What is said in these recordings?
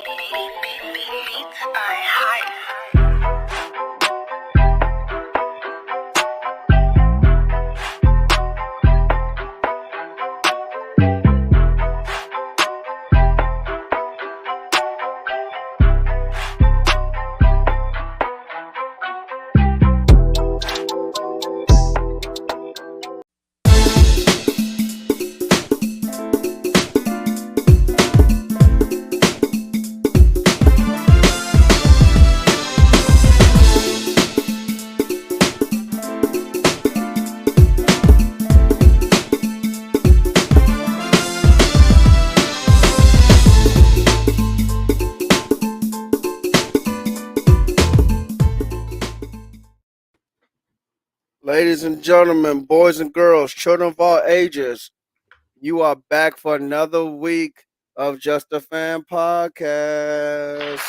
Beats by Hype. Ladies and gentlemen, boys and girls, children of all ages, you are back for another week of Just a Fan Podcast.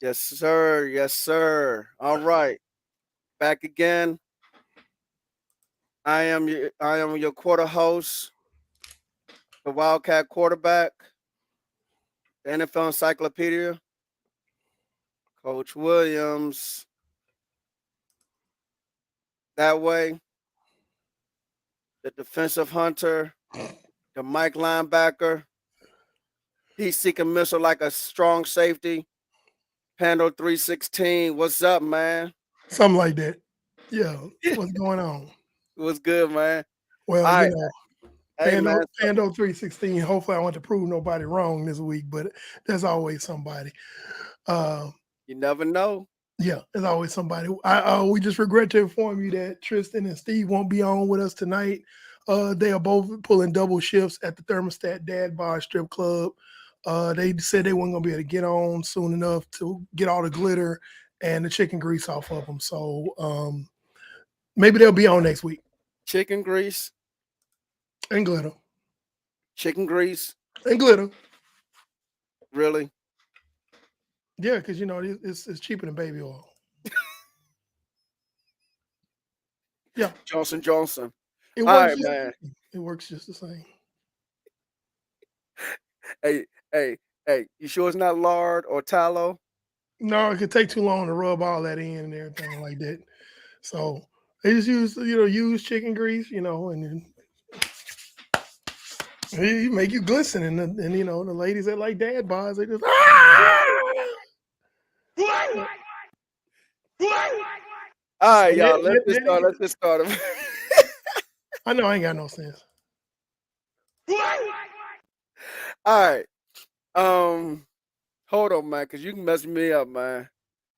Yes, sir. Yes, sir. All right. Back again. I am your quarter host, the Wildcat quarterback, the NFL Encyclopedia, Coach Williams. That way, the defensive hunter, the Mike linebacker, heat seeking missile like a strong safety, Pando 316. What's up, man? Something like that. Yeah. What's going on? What's good, man? Well, All right. Hey, Pando man. Pando 316. Hopefully I want to prove nobody wrong this week, but there's always somebody. Uh You never know. yeah, there's always somebody. We just regret to inform you that Tristan and Steve won't be on with us tonight. They are both pulling double shifts at the Thermostat Dad Bar Strip Club. They said they weren't gonna be able to get on soon enough to get all the glitter and the chicken grease off of them. So maybe they'll be on next week. Chicken grease, And glitter. chicken grease. And glitter. Really? Yeah, because it's cheaper than baby oil. Yeah, Johnson Johnson. it All works. right, man. It works just the same. Hey, hey. You sure it's not lard or tallow? No, it could take too long to rub all that in and everything like that. So they just use chicken grease, and then it make you glisten. And the ladies that like dad bars, they just All right, So y'all. Let's just start. I know I ain't got no sense. All right. Hold on, man, because you can mess me up, man.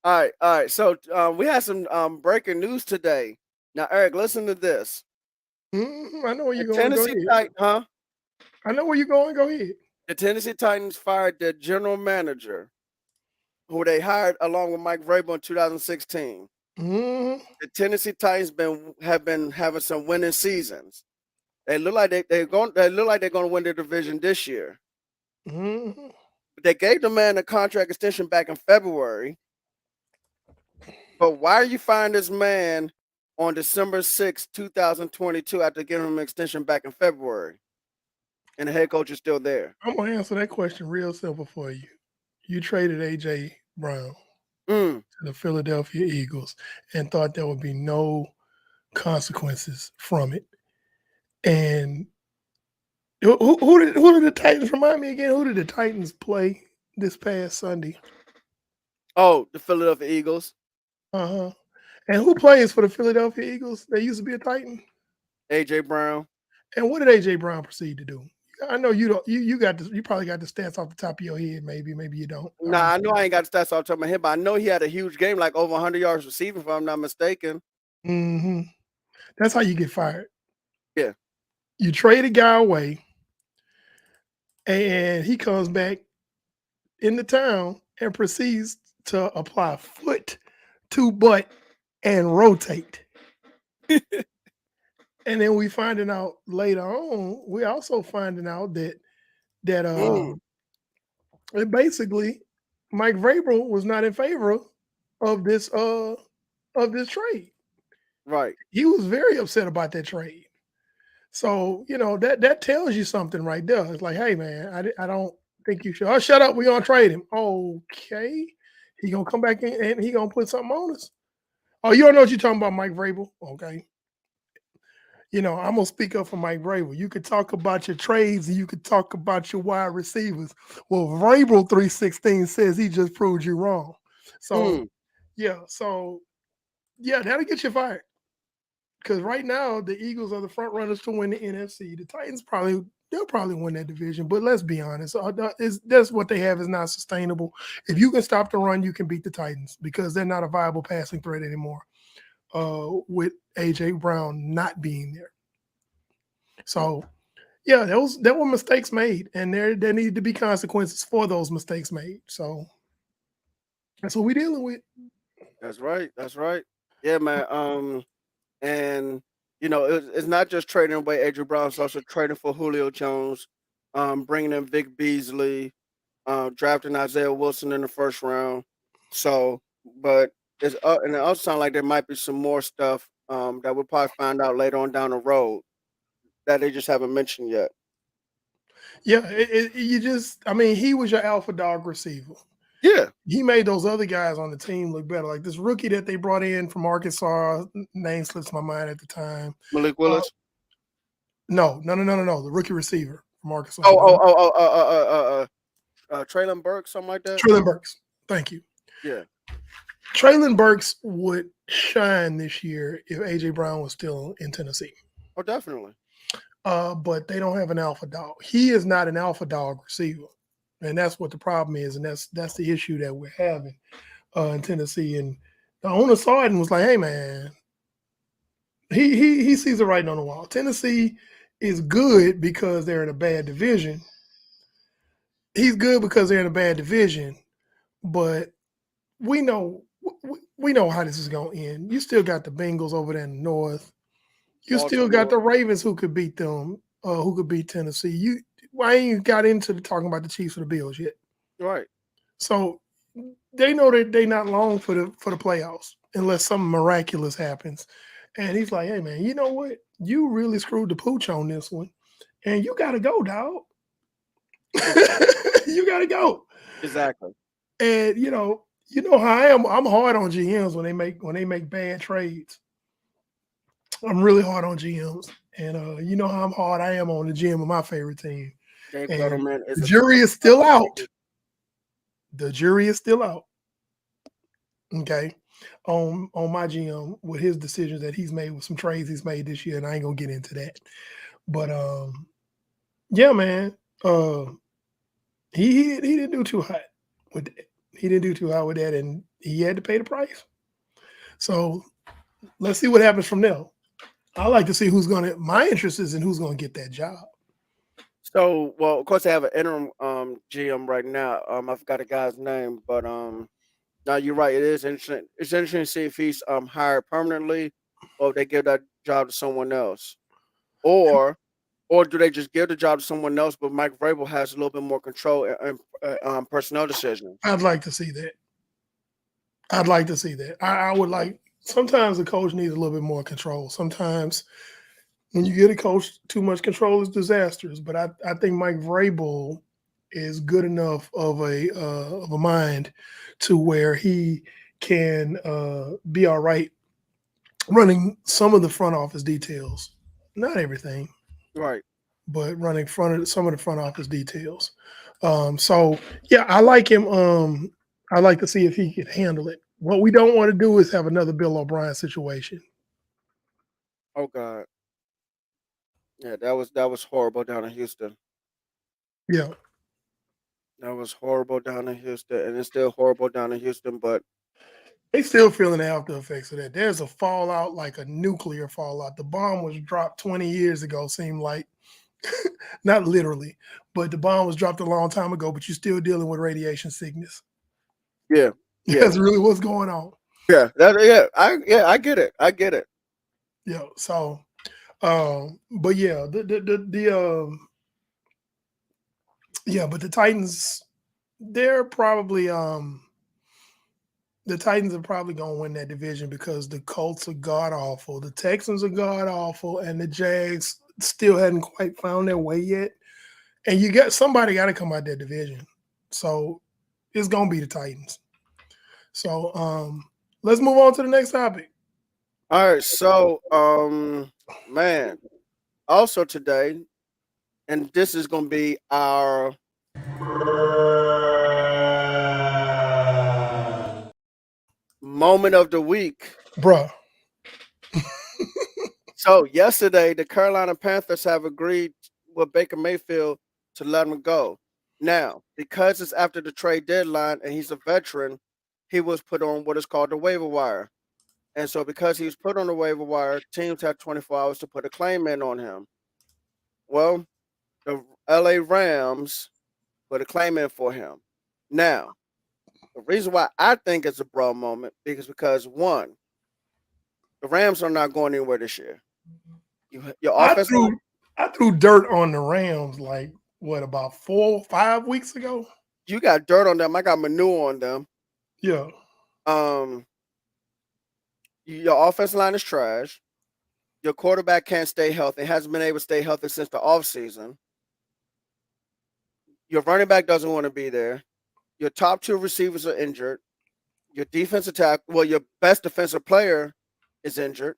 All right. So we had some breaking news today. Now, Eric, listen to this. I know where The you're going. Go Tennessee ahead. Titans, huh? I know where you're going. Go ahead. The Tennessee Titans fired their general manager, who they hired along with Mike Vrabel in 2016. Mm-hmm. The Tennessee Titans have been having some winning seasons. They look like they're going to win the division this year. Mm-hmm. But they gave the man a contract extension back in February. But why are you firing this man on December 6, 2022 after giving him an extension back in February? And the head coach is still there. I'm gonna answer that question real simple for you. You traded AJ Brown Mm, to the Philadelphia Eagles and thought there would be no consequences from it. And who did the Titans remind me again? Who did the Titans play this past Sunday? Oh, the Philadelphia Eagles. Uh-huh. And who plays for the Philadelphia Eagles? They used to be a Titan. AJ Brown. And what did AJ Brown proceed to do? I know you don't. You probably got the stats off the top of your head. Maybe you don't. Nah, I know I ain't got the stats off the top of my head, but I know he had a huge game, like over 100 yards receiving, if I'm not mistaken. Mm-hmm. That's how you get fired. Yeah. You trade a guy away, and he comes back into town and proceeds to apply foot to butt and rotate. And then we finding out later on, we also finding out that basically Mike Vrabel was not in favor of this trade. Right. He was very upset about that trade. So that tells you something right there. It's like, hey man, I don't think you should. Oh, shut up. We're gonna trade him. Okay, he gonna come back in and he gonna put something on us. Oh, you don't know what you're talking about, Mike Vrabel? Okay. I'm gonna speak up for Mike Vrabel. You could talk about your trades and you could talk about your wide receivers. Well, Vrabel 316 says he just proved you wrong. So Mm, yeah, that'll get you fired. Because right now the Eagles are the front runners to win the NFC. The Titans they'll probably win that division. But let's be honest, that's what they have is not sustainable. If you can stop the run, you can beat the Titans because they're not a viable passing threat anymore. With AJ Brown not being there. So yeah, there were mistakes made, and there needed to be consequences for those mistakes made. So that's what we're dealing with. that's right. That's right. Yeah, man. And it's not just trading away Adrian Brown; it's also trading for Julio Jones, bringing in Vic Beasley, drafting Isaiah Wilson in the first round. So, but and it also sounds like there might be some more stuff that we'll probably find out later on down the road that they just haven't mentioned yet. Yeah, I mean, he was your alpha dog receiver. Yeah, He made those other guys on the team look better. Like this rookie that they brought in from Arkansas, name slips my mind at the time. Malik Uh, Willis. no. The rookie receiver from Arkansas, Oh, oh, oh, oh, Traylon Burks, something like that. Traylon Burks. Thank you. Yeah. Traylon Burks would shine this year if AJ Brown was still in Tennessee. Oh, definitely. But they don't have an alpha dog. He is not an alpha dog receiver, and that's what the problem is, and that's the issue that we're having in Tennessee. And the owner saw it and was like, "Hey, man, he sees the writing on the wall. Tennessee is good because they're in a bad division. He's good because they're in a bad division, but we know we know how this is going to end. You still got the Bengals over there in the north. You still got Baltimore. the Ravens who could beat them, who could beat Tennessee. Why ain't you got into talking about the Chiefs or the Bills yet? Right. So they know that they not long for the playoffs unless something miraculous happens. And he's like, hey man, you know what? You really screwed the pooch on this one. And you gotta go, dog. You gotta go. Exactly. And you know how I am. I'm hard on GMs when they make bad trades. I'm really hard on GMs. And you know how hard I am on the GM of my favorite team. Dave And Gettleman is the a jury is still out. The jury is still out. Okay. On my GM with his decisions that he's made with some trades he's made this year, and I ain't gonna get into that. But yeah, man. He didn't do too hot with that. He didn't do too hot with that, and he had to pay the price. So let's see what happens from there. I like to see who's gonna. My interest is in who's gonna get that job. So, well, of course, they have an interim GM right now. I forgot the guy's name, but now you're right. It is interesting. It's interesting to see if he's hired permanently, or if they give that job to someone else, or or do they just give the job to someone else? But Mike Vrabel has a little bit more control and personnel decisions. I'd like to see that. I'd like to see that. I would like. Sometimes the coach needs a little bit more control. Sometimes when you get a coach too much control is disastrous. But I think Mike Vrabel is good enough of a mind to where he can be all right running some of the front office details, not everything, Right. but running some of the front office details. So yeah, I like him. I like to see if he can handle it. What we don't want to do is have another Bill O'Brien situation. Oh God. Yeah, that was horrible down in Houston. Yeah. That was horrible down in Houston, and it's still horrible down in Houston. But They still feeling the after effects of that. There's a fallout, like a nuclear fallout. The bomb was dropped 20 years ago, seemed like. Not literally, but the bomb was dropped a long time ago, but you're still dealing with radiation sickness. yeah, yeah, That's really what's going on. I get it. I get it. Yeah. So but yeah, but the Titans, they're probably the Titans are probably going to win that division because the Colts are god awful, the Texans are god awful, and the Jags still hadn't quite found their way yet. And somebody got to come out that division. So it's gonna be the Titans. So let's move on to the next topic. All right, so man, also today, and this is gonna be our moment of the week. Bruh. So yesterday, the Carolina Panthers have agreed with Baker Mayfield to let him go. Now, because it's after the trade deadline and he's a veteran, he was put on what is called the waiver wire. And so because he was put on the waiver wire, teams have 24 hours to put a claim in on him. Well, the LA Rams put a claim in for him. Now, the reason why I think it's a bro moment is because one, the Rams are not going anywhere this year. Your offense line, I threw dirt on the Rams like what about 4 or 5 weeks ago? you got dirt on them. I got manure on them. Yeah. Your offense line is trash. Your quarterback can't stay healthy. Hasn't been able to stay healthy since the offseason. Your running back doesn't want to be there. Your top two receivers are injured. Your your best defensive player is injured.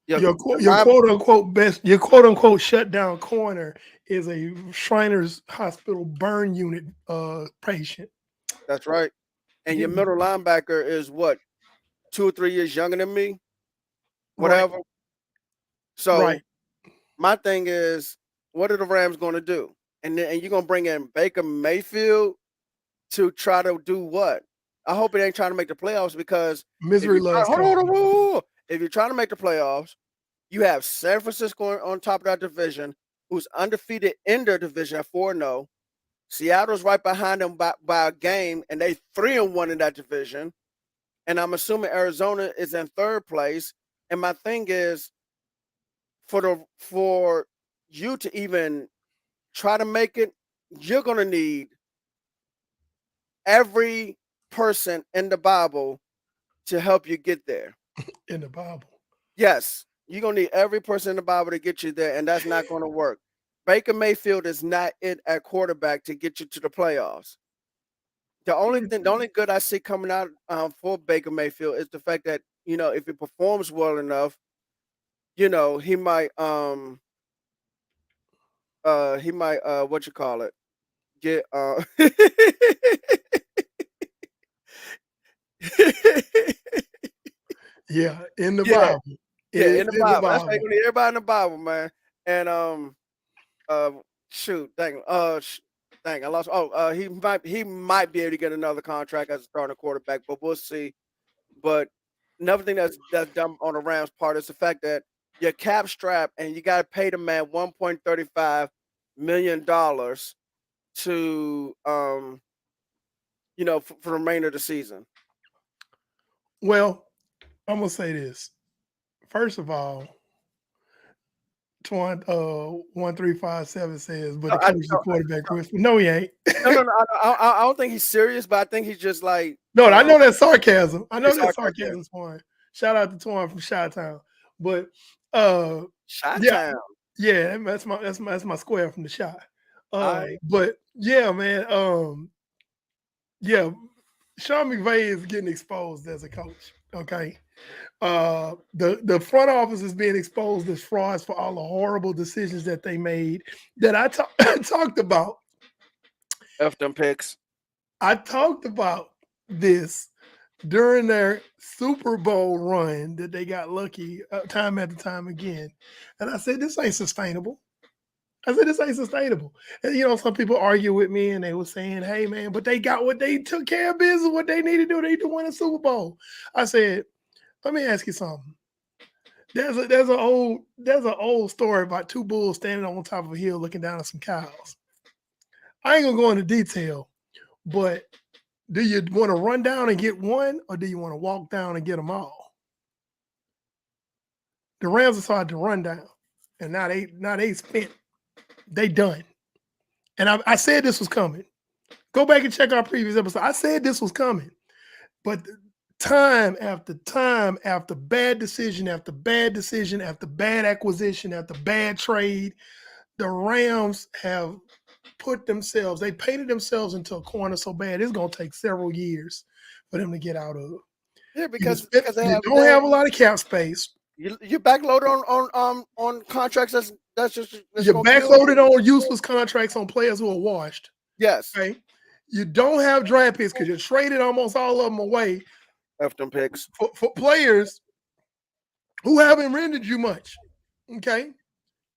Your quote unquote shutdown corner is a Shriners Hospital burn unit patient. That's right. And your middle linebacker is what, 2 or 3 years younger than me? Whatever. Right. So my thing is, what are the Rams going to do? And you're going to bring in Baker Mayfield to try to do what? I hope it ain't trying to make the playoffs because misery loves company. If you're trying to make the playoffs, you have San Francisco on top of that division, who's undefeated in their division at 4-0. Seattle's right behind them by a game, and they 3-1 in that division. And I'm assuming Arizona is in third place. And my thing is, for you to even try to make it, you're gonna need every person in the Bible to help you get there. In the Bible. Yes, you're gonna need every person in the Bible to get you there, and that's not gonna work. Baker Mayfield is not it at quarterback to get you to the playoffs. The only good I see coming out for Baker Mayfield is the fact that, if he performs well enough, he might what you call it, get yeah, in the Bible. In the Bible. That's why you need everybody in the Bible, man. And shoot, dang, I lost. He might be able to get another contract as a starting quarterback, but we'll see. But another thing that's dumb on the Rams part is the fact that your cap strap and you got to pay the man $1.35 million to for the remainder of the season. Well, I'm gonna say this. First of all, 1357 says, but the coach is the quarterback. No, he ain't. No. I don't think he's serious, but I think he's just like. No, I know that's sarcasm. I know that's sarcasm, Twan. Shout out to Twan from Chi-Town. But Chi-Town. Yeah, that's my square from the Chi. But yeah, man. Yeah, Sean McVay is getting exposed as a coach. Okay. The front office is being exposed as frauds for all the horrible decisions that they made that I talked about. F them picks. I talked about this during their Super Bowl run that they got lucky time after time again. And I said, this ain't sustainable. And some people argue with me and they were saying, hey, man, but they took care of business, what they need to do. They need to win a Super Bowl. I said, let me ask you something. There's an old story about two bulls standing on top of a hill looking down at some cows. I ain't gonna go into detail, but do you want to run down and get one, or do you want to walk down and get them all? The Rams decided to run down, and now they spent. They done. And I said this was coming. Go back and check our previous episode. I said this was coming, but time after time after bad decision after bad decision after bad acquisition after bad trade, the Rams have they painted themselves into a corner so bad it's going to take several years for them to get out of. Yeah, You because they don't have a lot of cap space. you backloaded on contracts that's You're gonna kill backloaded you. on useless contracts on players who are washed. Yes, Okay. You don't have draft picks because you traded almost all of them away F them picks. for players who haven't rendered you much. Okay.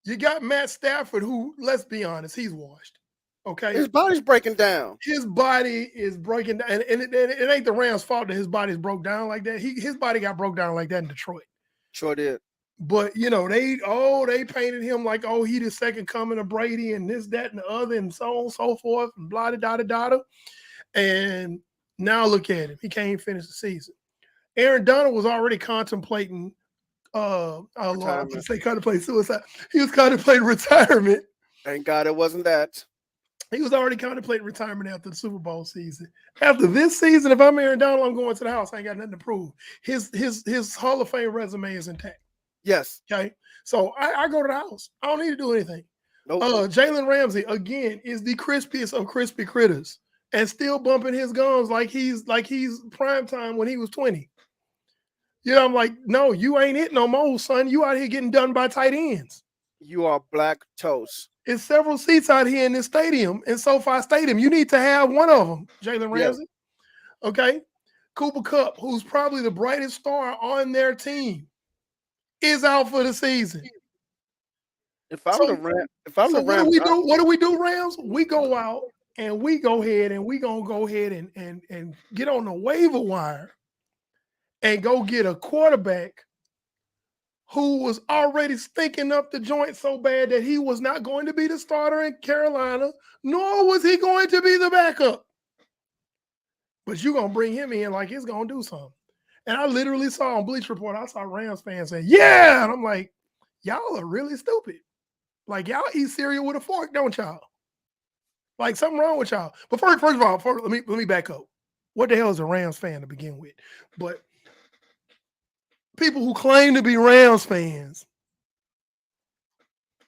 You got Matt Stafford, who, let's be honest, he's washed. Okay. His body's breaking down. His body is breaking down. And it ain't the Rams' fault that his body's broke down like that. His body got broke down like that in Detroit. Sure did. But they painted him like, oh, he the second coming of Brady and this, that, and the other, and so on and so forth, and blah da da da da. And now look at him. He can't even finish the season. Aaron Donald was already contemplating contemplating suicide. He was contemplating retirement. Thank God it wasn't that. He was already contemplating retirement after the Super Bowl season. After this season, if I'm Aaron Donald, I'm going to the house. I ain't got nothing to prove. His Hall of Fame resume is intact. Yes. Okay. So I go to the house. I don't need to do anything. Nope. Jalen Ramsey, again, is the crispiest of crispy critters and still bumping his gums like he's prime time when he was 20. I'm like, no, you ain't it no more, son. You out here getting done by tight ends. You are black toast. It's several seats out here in this stadium, in SoFi Stadium. You need to have one of them, Jalen Ramsey. Yeah. Okay. Cooper Kupp, who's probably the brightest star on their team, is out for the season. What do we do, Rams? We go out and we go ahead and we gonna go ahead and get on the waiver wire and go get a quarterback who was already stinking up the joint so bad that he was not going to be the starter in Carolina, nor was he going to be the backup. But you're going to bring him in like he's going to do something. And I literally saw on Bleach Report, I saw Rams fans saying, yeah. And I'm like, y'all are really stupid. Like, y'all eat cereal with a fork, don't y'all? Like, something wrong with y'all. But first of all, let me back up. What the hell is a Rams fan to begin with? But people who claim to be Rams fans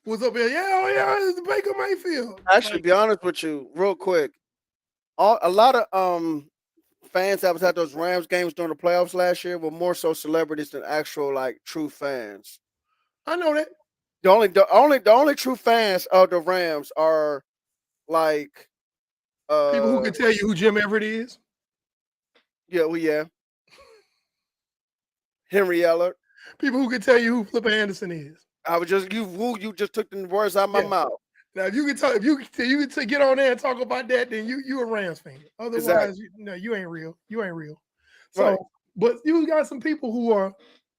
was up there, it's Baker Mayfield. Actually, be honest with you, real quick. A lot of fans that was at those Rams games during the playoffs last year were more so celebrities than actual like true fans. I know that. The only true fans of the Rams are like people who can tell you who Jim Everett is. Yeah. Henry Ellert. People who can tell you who Flipper Anderson is. I was just you just took the words out of my mouth. Now, if you can get on there and talk about that, then you a Rams fan. Otherwise, you ain't real. You ain't real. So, right. But you got some people who are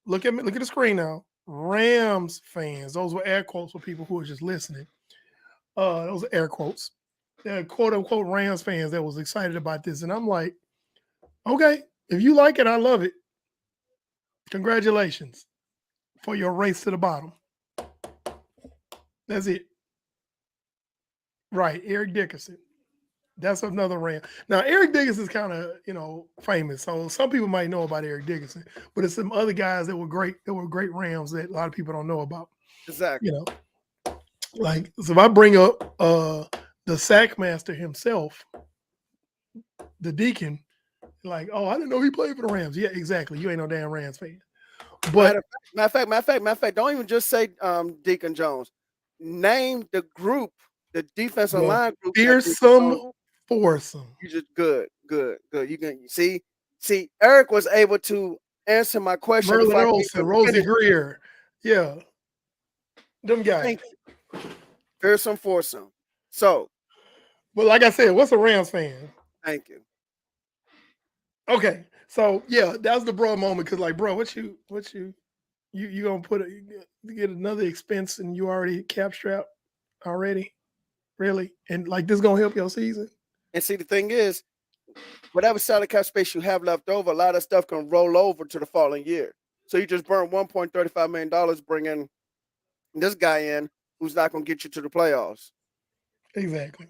look at the screen now. Rams fans. Those were air quotes for people who are just listening. Those are air quotes. They're quote unquote Rams fans that was excited about this, and I'm like, okay, if you like it, I love it. Congratulations for your race to the bottom. That's it. Right, Eric Dickerson. That's another Ram. Now, Eric Dickerson is kind of, famous. So some people might know about Eric Dickerson, but it's some other guys that were great Rams that a lot of people don't know about. Exactly. Like, so if I bring up the Sackmaster himself, the Deacon, like, oh, I didn't know he played for the Rams. Yeah, exactly. You ain't no damn Rams fan. But matter of fact, don't even just say Deacon Jones. Name the group, the defensive line group. Fearsome foursome. You just good. You can see. Eric was able to answer my question. Merlin Olsen, Rosie Greer, yeah, them guys. Fearsome foursome. So, but like I said, what's a Rams fan? Thank you. Okay, so yeah, that was the bro moment because, like, bro, what you gonna get another expense and you already cap strapped already, really, and like this gonna help your season. And see, the thing is, whatever salary cap space you have left over, a lot of stuff can roll over to the following year. So you just burn $1.35 million bringing this guy in who's not gonna get you to the playoffs. Exactly.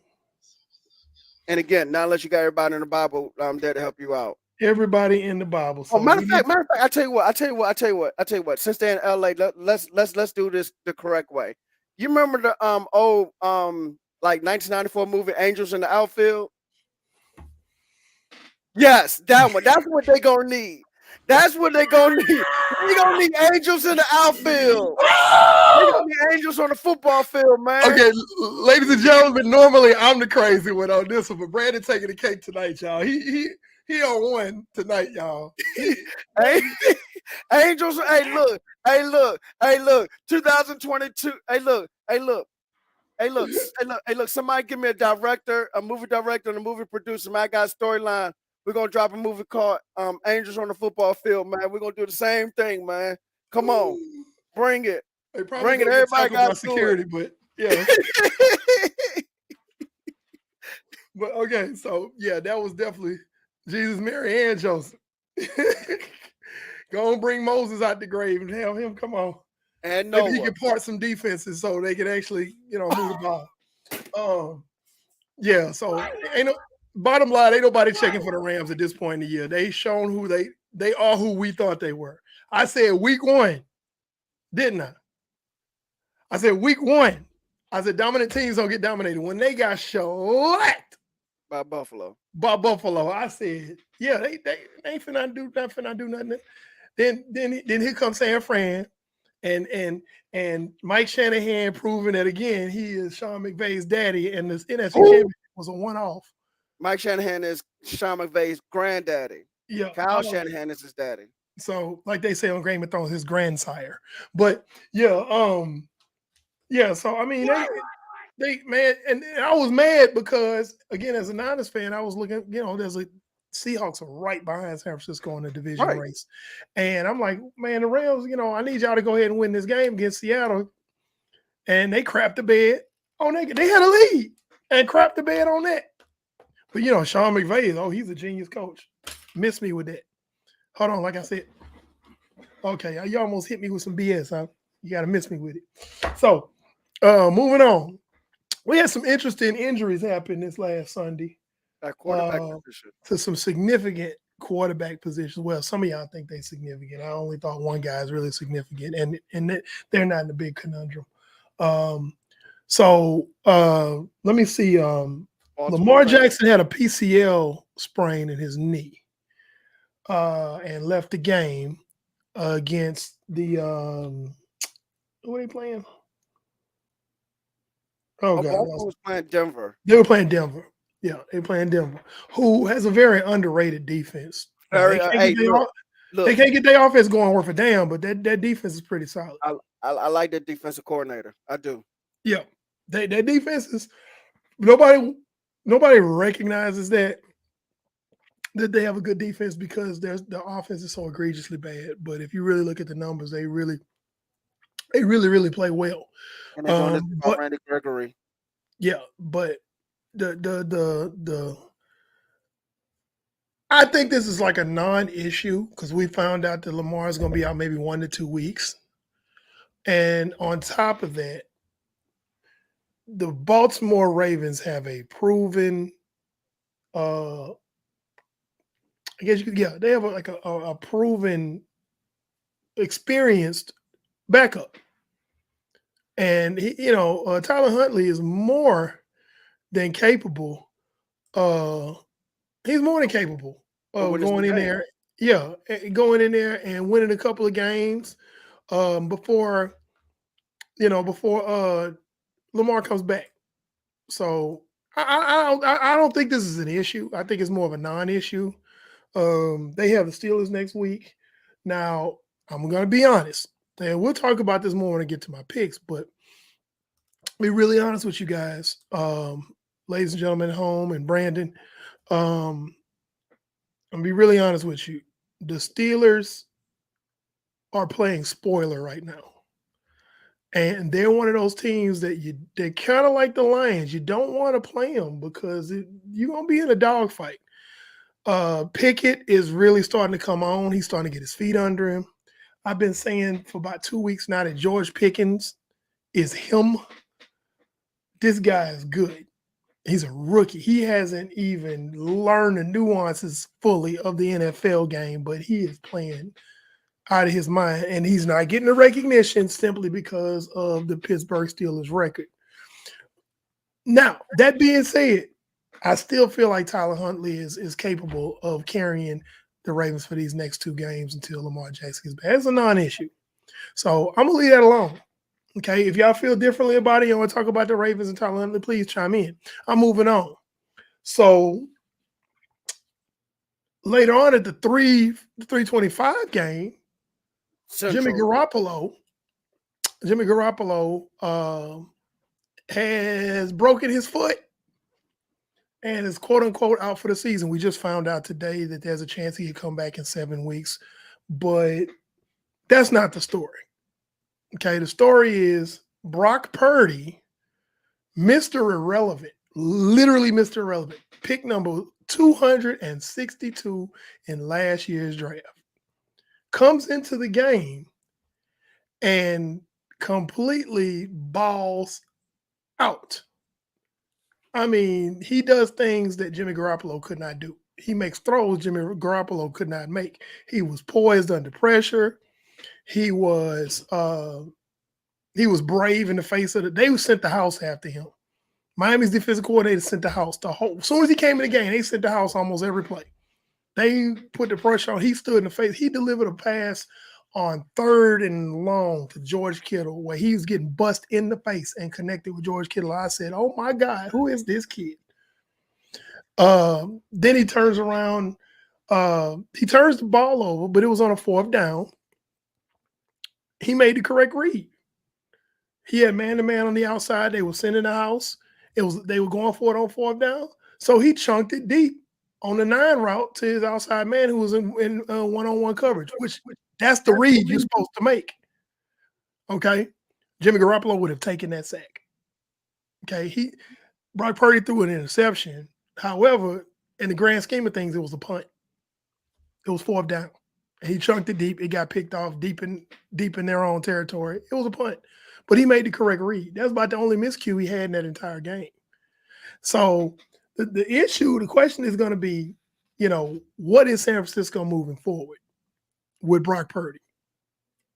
And again, not unless you got everybody in the Bible there to help you out. Everybody in the Bible. Oh, So we need matter of fact, I tell you what. Since they're in LA, let's do this the correct way. You remember the old like 1994 movie Angels in the Outfield? Yes, that one. That's what they gonna need. That's what they gonna need. They gonna need angels in the outfield. They gonna need angels on the football field, man. Okay, ladies and gentlemen, normally I'm the crazy one on this one, but Brandon taking the cake tonight, y'all. He on one tonight, y'all. Hey, angels. Hey, look. 2022. Hey, look. Somebody give me a movie director, and a movie producer. Man, I got a storyline. We're gonna drop a movie called Angels on the Football Field, man. We're gonna do the same thing, man. Come on, bring it. They probably Bring it. gonna get Everybody tackled by got to do security, but yeah. it. But okay, so yeah, that was definitely Jesus, Mary, and Joseph. Go and bring Moses out the grave and have him come on. And Maybe he Noah. can part some defenses so they can actually, move the ball. Yeah, so ain't no bottom line, ain't nobody checking for the Rams at this point in the year. They shown who they are who we thought they were. I said week 1, didn't I? I said week 1. I said dominant teams don't get dominated. When they got shellacked By Buffalo. I said, yeah, they ain't finna do nothing. Then here comes San Fran and Mike Shanahan proving that again he is Sean McVay's daddy, and this NFC championship was a one-off. Mike Shanahan is Sean McVay's granddaddy. Yeah, Kyle Shanahan is his daddy. So, like they say on Game of Thrones, his grandsire. But yeah, So I mean, they man, and I was mad because again, as a Niners fan, I was looking. There's a Seahawks are right behind San Francisco in the division race, and I'm like, man, the Rams. I need y'all to go ahead and win this game against Seattle, and they crapped the bed on that. They had a lead and crapped the bed on that. But Sean McVay, he's a genius coach. Miss me with that. Hold on, like I said. Okay, you almost hit me with some BS, huh? You got to miss me with it. So, moving on. We had some interesting injuries happen this last Sunday. At quarterback position. To some significant quarterback positions. Well, some of y'all think they're significant. I only thought one guy is really significant, and they're not in a big conundrum. So let me see. Lamar Jackson had a PCL sprain in his knee and left the game against the who are they playing? Oh God, was playing Denver. They were playing Denver. Yeah, they playing Denver, who has a very underrated defense. They can't get their offense going worth a damn, but that defense is pretty solid. I like that defensive coordinator. I do. Yeah, that defense is nobody recognizes that they have a good defense because the offense is so egregiously bad. But if you really look at the numbers, they really play well. And they're doing this about Randy Gregory. Yeah, but the I think this is like a non-issue because we found out that Lamar is going to be out maybe 1 to 2 weeks. And on top of that, the Baltimore Ravens have a proven, I guess they have a proven, experienced backup. And Tyler Huntley is more than capable. He's more than capable of going in there. Yeah, going in there and winning a couple of games before Lamar comes back. So I don't think this is an issue. I think it's more of a non-issue. They have the Steelers next week. Now, I'm going to be honest. And we'll talk about this more when I get to my picks, but be really honest with you guys, ladies and gentlemen at home and Brandon. I'll be really honest with you. The Steelers are playing spoiler right now. And they're one of those teams that they're kind of like the Lions. You don't want to play them because you're going to be in a dogfight. Pickett is really starting to come on. He's starting to get his feet under him. I've been saying for about 2 weeks now that George Pickens is him. This guy is good. He's a rookie. He hasn't even learned the nuances fully of the NFL game, but he is playing out of his mind, and he's not getting the recognition simply because of the Pittsburgh Steelers record. Now, that being said, I still feel like Tyler Huntley is capable of carrying the Ravens for these next 2 games until Lamar Jackson gets back. It's a non-issue. So I'm going to leave that alone. Okay, if y'all feel differently about it, you want to talk about the Ravens and Tyler Huntley, please chime in. I'm moving on. So later on at the 325 game, Jimmy Garoppolo has broken his foot and is quote unquote out for the season. We just found out today that there's a chance he could come back in 7 weeks, but that's not the story. Okay, the story is Brock Purdy, Mr. Irrelevant, literally Mr. Irrelevant, pick number 262 in last year's draft, comes into the game and completely balls out. I mean, he does things that Jimmy Garoppolo could not do. He makes throws Jimmy Garoppolo could not make. He was poised under pressure. He was brave in the face of they sent the house after him. Miami's defensive coordinator sent the house the whole. As soon as he came in the game, they sent the house almost every play. They put the pressure on. He stood in the face. He delivered a pass on 3rd and long to George Kittle where he was getting bust in the face and connected with George Kittle. I said, oh my God, who is this kid? Then he turns around. He turns the ball over, but it was on a 4th down. He made the correct read. He had man-to-man on the outside. They were sending the house. They were going for it on 4th down. So he chunked it deep on the 9 route to his outside man who was in one-on-one coverage, which that's the read you're supposed to make. Okay. Jimmy Garoppolo would have taken that sack. Okay. Brock Purdy threw an interception. However, in the grand scheme of things, it was a punt. It was 4th down. And he chunked it deep. It got picked off deep in their own territory. It was a punt. But he made the correct read. That's about the only miscue he had in that entire game. So the question is going to be, what is San Francisco moving forward with Brock Purdy?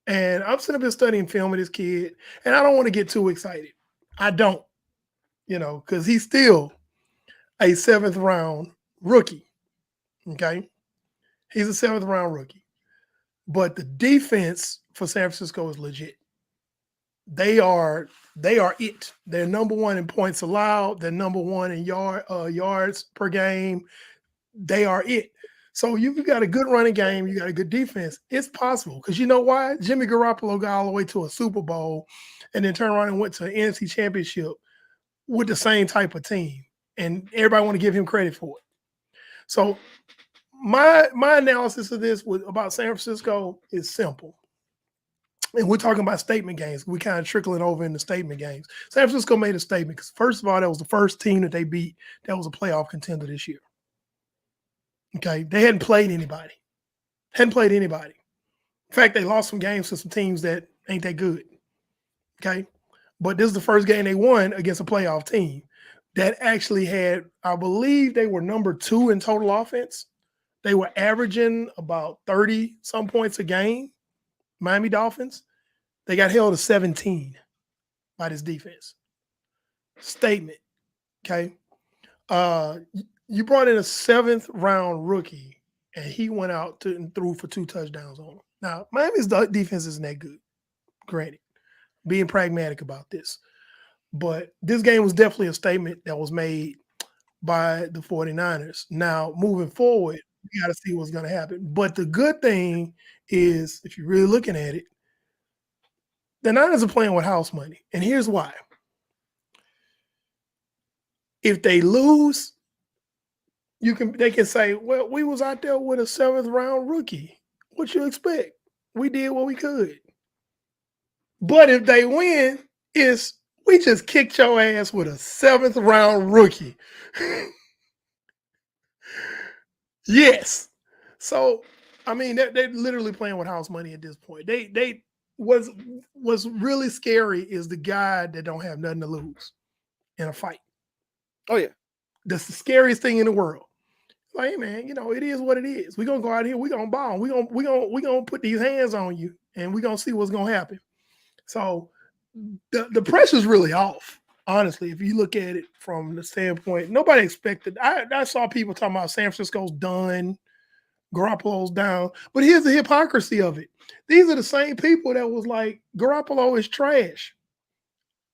And I'm sitting up here studying film of this kid, and I don't want to get too excited. I don't, because he's still a 7th round rookie. Okay. He's a 7th round rookie. But the defense for San Francisco is legit. They are it. They're number 1 in points allowed. They're number 1 in yards per game. They are it. So you've got a good running game. You got a good defense. It's possible because you know why? Jimmy Garoppolo got all the way to a Super Bowl and then turned around and went to an NFC Championship with the same type of team. And everybody want to give him credit for it. So my analysis of this about San Francisco is simple. And we're talking about statement games. We're kind of trickling over into statement games. San Francisco made a statement because, first of all, that was the first team that they beat that was a playoff contender this year. Okay? They hadn't played anybody. In fact, they lost some games to some teams that ain't that good. Okay? But this is the first game they won against a playoff team that actually had, I believe they were number 2 in total offense. They were averaging about 30-some points a game. Miami Dolphins, they got held to 17 by this defense. Statement, okay? You brought in a 7th round rookie, and he went out and threw for 2 touchdowns on him. Now, Miami's defense isn't that good, granted. Being pragmatic about this. But this game was definitely a statement that was made by the 49ers. Now, moving forward, we got to see what's going to happen. But the good thing is, if you're really looking at it, the Niners are playing with house money. And here's why. If they lose, they can say, well, we was out there with a 7th round rookie. What you expect? We did what we could. But if they win, we just kicked your ass with a 7th round rookie. Yes. So, I mean, they're literally playing with house money at this point. What's really scary is the guy that don't have nothing to lose in a fight. Oh, yeah. That's the scariest thing in the world. Like, hey man, it is what it is. We're gonna go out here, we're gonna ball, we're gonna put these hands on you, and we're gonna see what's gonna happen. So the pressure's really off. Honestly, if you look at it from the standpoint, nobody expected. I saw people talking about San Francisco's done, Garoppolo's down. But here's the hypocrisy of it. These are the same people that was like, Garoppolo is trash.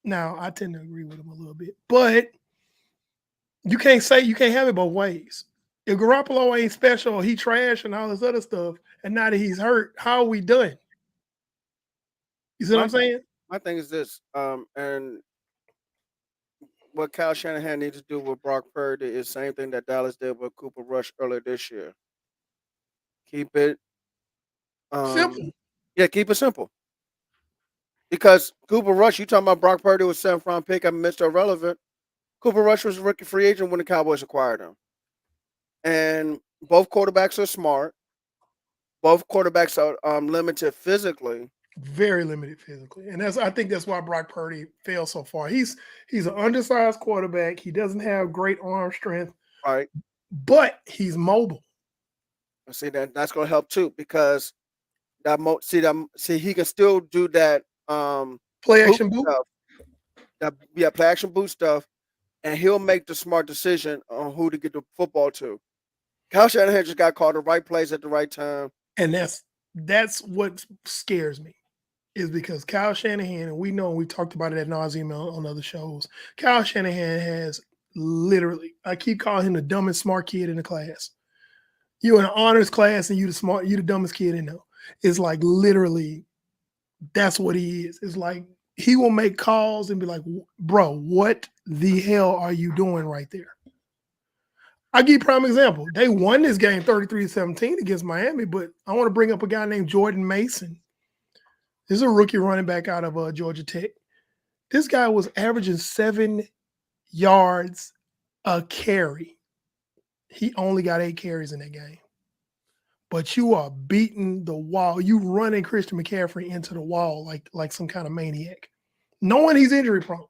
Now, I tend to agree with him a little bit, but you can't have it both ways. If Garoppolo ain't special or he trash and all this other stuff, and now that he's hurt, how are we done? You see what I'm saying? My thing is this, and what Kyle Shanahan needs to do with Brock Purdy is the same thing that Dallas did with Cooper Rush earlier this year. Keep it Simple. Yeah, keep it simple. Because Cooper Rush, you talking about Brock Purdy was 7th round pick and Mr. Irrelevant. Cooper Rush was a rookie free agent when the Cowboys acquired him. And both quarterbacks are smart. Both quarterbacks are limited physically. Very limited physically. And I think that's why Brock Purdy failed so far. He's an undersized quarterback. He doesn't have great arm strength. Right. But he's mobile. See that's going to help too, because he can still do that play action boot stuff. Play action boot stuff, and he'll make the smart decision on who to get the football to. Kyle Shanahan just got called the right plays at the right time, and that's what scares me, is because Kyle Shanahan, and we know we talked about it ad nauseum on other shows. Kyle Shanahan has literally, I keep calling him the dumbest smart kid in the class. You in an honors class and you the dumbest kid in there. It's like literally, that's what he is. It's like he will make calls and be like, bro, what the hell are you doing right there? I'll give you a prime example. They won this game 33-17 against Miami, but I want to bring up a guy named Jordan Mason. This is a rookie running back out of Georgia Tech. This guy was averaging 7 yards a carry. He only got 8 carries in that game. But you are beating the wall. You running Christian McCaffrey into the wall like some kind of maniac, knowing he's injury prone.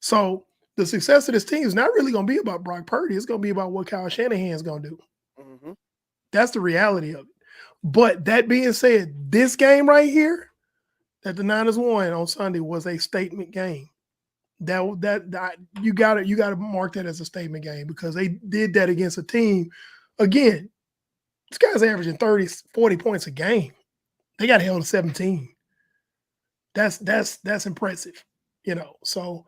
So the success of this team is not really going to be about Brock Purdy. It's going to be about what Kyle Shanahan's going to do. Mm-hmm. That's the reality of it. But that being said, this game right here that the Niners won on Sunday was a statement game. That you gotta mark that as a statement game, because they did that against a team. Again, this guy's averaging 30, 40 points a game. They got held to 17. That's impressive, So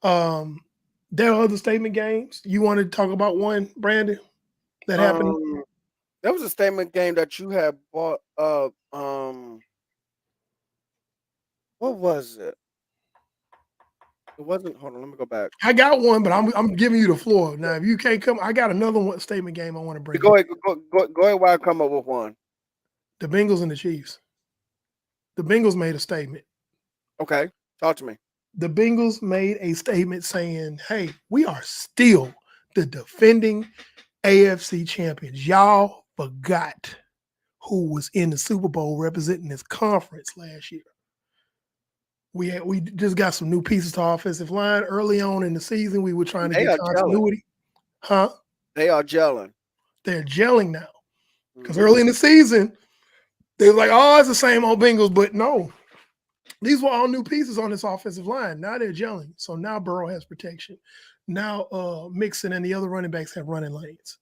there are other statement games. You want to talk about one, Brandon, that happened? There was a statement game that you had bought up. What was it? It wasn't. Hold on, let me go back. I got one, but I'm giving you the floor now. If you can't come, I got another one statement game I want to bring. Go ahead while I come up with one. The Bengals and the Chiefs. The Bengals made a statement. Okay, talk to me. The Bengals made a statement saying, "Hey, we are still the defending AFC champions. Y'all forgot who was in the Super Bowl representing this conference last year. We just got some new pieces to our offensive line early on in the season. We were trying to get continuity. Huh? They are gelling. They're gelling now. Because early in the season, they were like, oh, it's the same old Bengals. But no, these were all new pieces on this offensive line. Now they're gelling. So now Burrow has protection. Now Mixon and the other running backs have running lanes.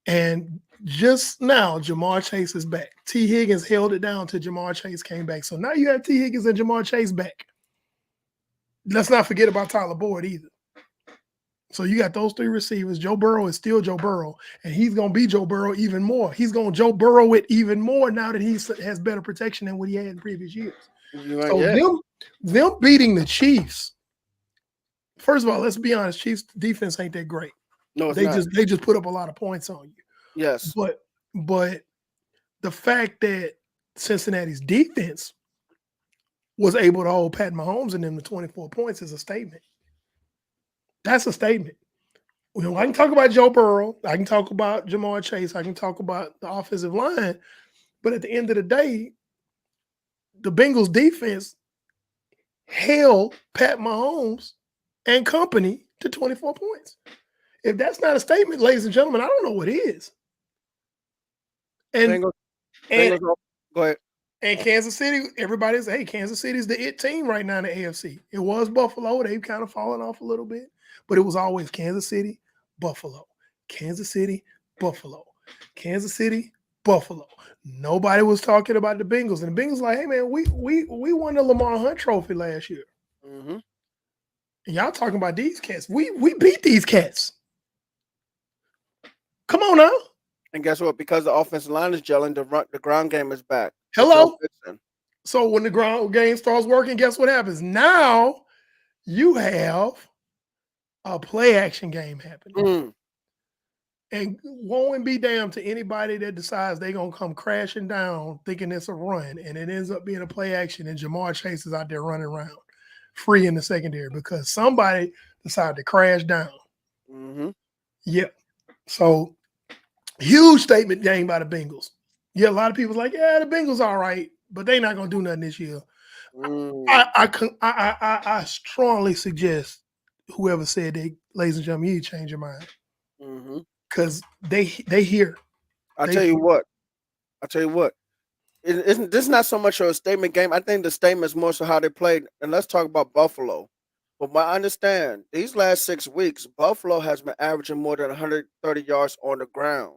And just now, Jamar Chase is back. T. Higgins held it down till Jamar Chase came back. So now you have T. Higgins and Jamar Chase back. Let's not forget about Tyler Boyd either. So you got those 3 receivers. Joe Burrow is still Joe Burrow, and he's going to be Joe Burrow even more. He's going to Joe Burrow it even more now that he has better protection than what he had in previous years. So them beating the Chiefs, first of all, let's be honest, Chiefs defense ain't that great. No, they just put up a lot of points on you. Yes. But the fact that Cincinnati's defense was able to hold Pat Mahomes and them to 24 points is a statement. That's a statement. I can talk about Joe Burrow. I can talk about Jamar Chase. I can talk about the offensive line. But at the end of the day, the Bengals defense held Pat Mahomes and company to 24 points. If that's not a statement, ladies and gentlemen, I don't know what is. And Bengals, and Bengals, go ahead. and Kansas City, everybody's hey, Kansas City's the it team right now in the AFC. It was Buffalo, they've kind of fallen off a little bit, but it was always Kansas City, Buffalo, Kansas City, Buffalo, Kansas City, Buffalo. Nobody was talking about the Bengals, and the Bengals like, hey man, we won the Lamar Hunt Trophy last year, Mm-hmm. and y'all talking about these cats. We beat these cats. Come on now. And guess what? Because the offensive line is gelling, the ground game is back. Hello. Joe Mixon. So when the ground game starts working, guess what happens? Now you have a play action game happening. Mm. And won't be damned to anybody that decides they're going to come crashing down thinking it's a run, and it ends up being a play action, and Jamar Chase is out there running around free in the secondary because somebody decided to crash down. Mm-hmm. Yep. So huge statement game by the Bengals. Yeah, a lot of people's like, yeah, the Bengals all right, but they're not going to do nothing this year. Mm. I strongly suggest whoever said that, ladies and gentlemen, you change your mind. Mm-hmm. Because they hear. I'll tell you what. Isn't this not so much of a statement game? I think the statement is more so how they played. And let's talk about Buffalo. From what I understand, these last 6 weeks, Buffalo has been averaging more than 130 yards on the ground.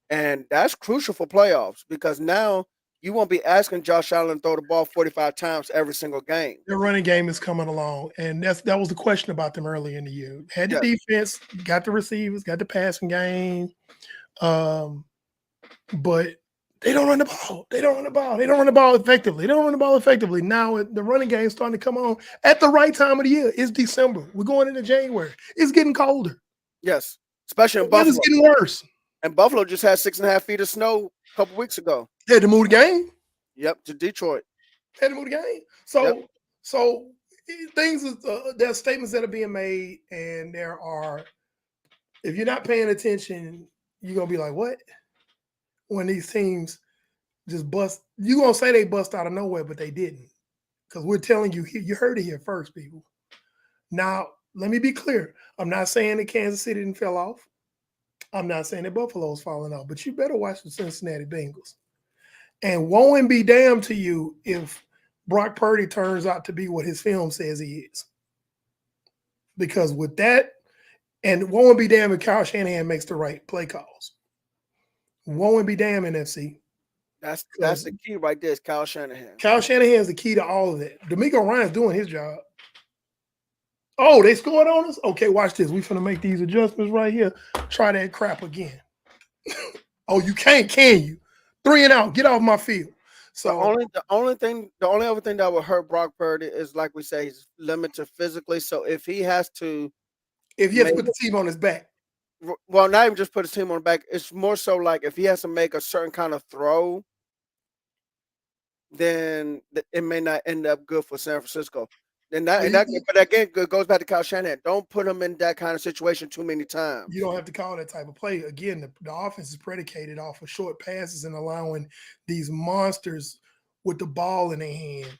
And that's crucial for playoffs because now you won't be asking Josh Allen to throw the ball 45 times every single game. Their running game is coming along. And that was the question about them early in the year. Had the defense, got the receivers, got the passing game. But they don't run the ball. They don't run the ball effectively. Now the running game is starting to come on at the right time of the year. It's December. We're going into January. It's getting colder. Yes, especially in Buffalo. Buffalo. It's getting worse. And Buffalo just had 6.5 feet of snow a couple weeks ago. Had to move the game. Yep, to Detroit. Had to move the game. So things there are statements that are being made, and there are. If you're not paying attention, you're gonna be like, "What?" When these teams just bust, you gonna say they bust out of nowhere, but they didn't, because we're telling you, you heard it here first, people. Now, let me be clear. I'm not saying that Kansas City didn't fell off. I'm not saying that Buffalo's falling off, but you better watch the Cincinnati Bengals. And won't be damned to you if Brock Purdy turns out to be what his film says he is. Because with that, and won't be damned if Kyle Shanahan makes the right play calls. Won't be damned, NFC. That's the key right there is Kyle Shanahan. Kyle Shanahan is the key to all of that. D'Amico Ryan's doing his job. Oh, they scored on us? Okay, watch this. We finna make these adjustments right here. Try that crap again. Oh, you can't, can you? 3 and out. Get off my field. So the only other thing that would hurt Brock Purdy is, like we say, he's limited physically. So if he has to put the team on his back. Well, not even just put his team on the back. It's more so like if he has to make a certain kind of throw, then it may not end up good for San Francisco. But again, it goes back to Kyle Shanahan. Don't put him in that kind of situation too many times. You don't have to call that type of play. Again, the offense is predicated off of short passes and allowing these monsters with the ball in their hand.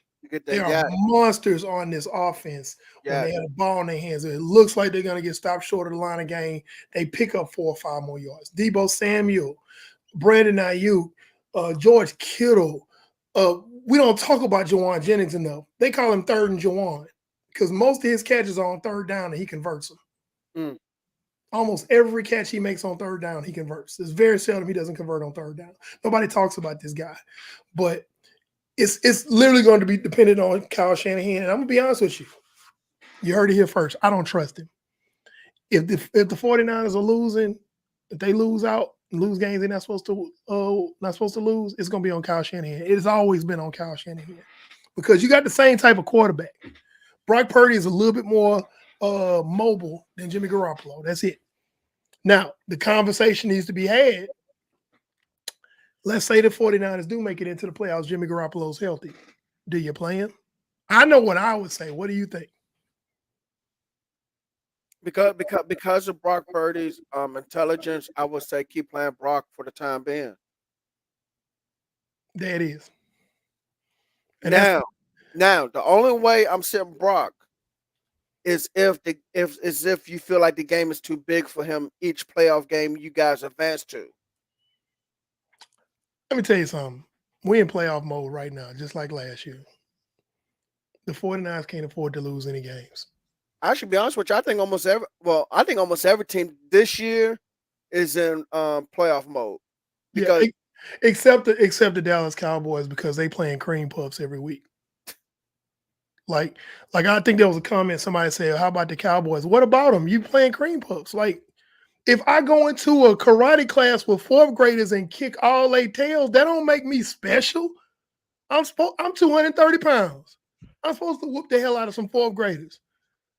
There are monsters on this offense when they have a ball in their hands. It looks like they're going to get stopped short of the line of game. They pick up 4 or 5 more yards. Deebo Samuel, Brandon Ayuk, George Kittle. We don't talk about Jawan Jennings enough. They call him third and Jawan because most of his catches are on third down and he converts them. Almost every catch he makes on third down, he converts. It's very seldom he doesn't convert on third down. Nobody talks about this guy. But it's literally going to be dependent on Kyle Shanahan. And I'm going to be honest with you. You heard it here first. I don't trust him. If the 49ers are losing, if they lose out, lose games they're not supposed to lose, it's going to be on Kyle Shanahan. It has always been on Kyle Shanahan because you got the same type of quarterback. Brock Purdy is a little bit more mobile than Jimmy Garoppolo. That's it. Now, the conversation needs to be had. Let's say the 49ers do make it into the playoffs. Jimmy Garoppolo's healthy. Do you play him? I know what I would say. What do you think? Because of Brock Purdy's intelligence, I would say keep playing Brock for the time being. There it is. And now, the only way I'm sitting Brock is if you feel like the game is too big for him each playoff game you guys advance to. Let me tell you something. We in playoff mode right now, just like last year. The 49ers can't afford to lose any games. I should be honest with you. I think almost every team this year is in playoff mode Yeah, because except the Dallas Cowboys because they playing cream puffs every week. Like I think there was a comment somebody said, "How about the Cowboys? What about them? You playing cream puffs?" Like if I go into a karate class with fourth graders and kick all their tails, that don't make me special. I'm 230 pounds. I'm supposed to whoop the hell out of some fourth graders.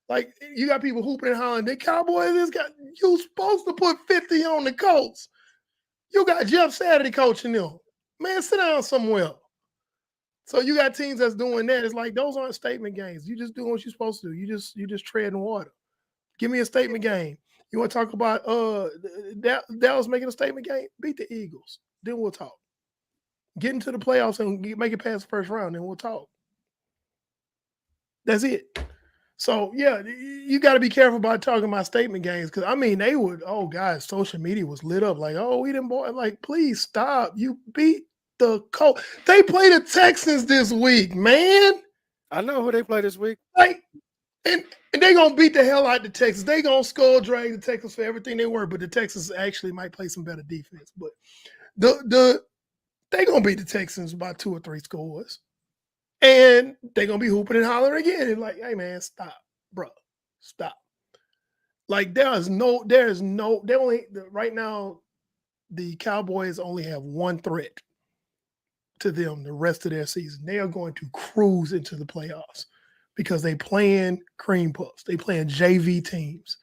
Like you got people hooping and hollering. The Cowboys, you supposed to put 50 on the Colts. You got Jeff Saturday coaching them. Man, sit down somewhere. So you got teams that's doing that. It's like those aren't statement games. You just doing what you're supposed to do. You just treading water. Give me a statement game. You want to talk about Dallas making a statement game? Beat the Eagles. Then we'll talk. Get into the playoffs and make it past the first round, then we'll talk. That's it. So yeah, you got to be careful about talking about statement games because I mean they would. Oh guys, social media was lit up like, oh we didn't boy. Like please stop. You beat the Colts. They play the Texans this week, man. I know who they play this week. Like and they gonna beat the hell out of the Texans. They gonna skull drag the Texans for everything they were, but the Texans actually might play some better defense. But they gonna beat the Texans by 2 or 3 scores. And they're going to be hooping and hollering again. And like, hey, man, stop, bro. Stop. Like, right now, the Cowboys only have one threat to them the rest of their season. They are going to cruise into the playoffs because they playing cream puffs. They playing JV teams.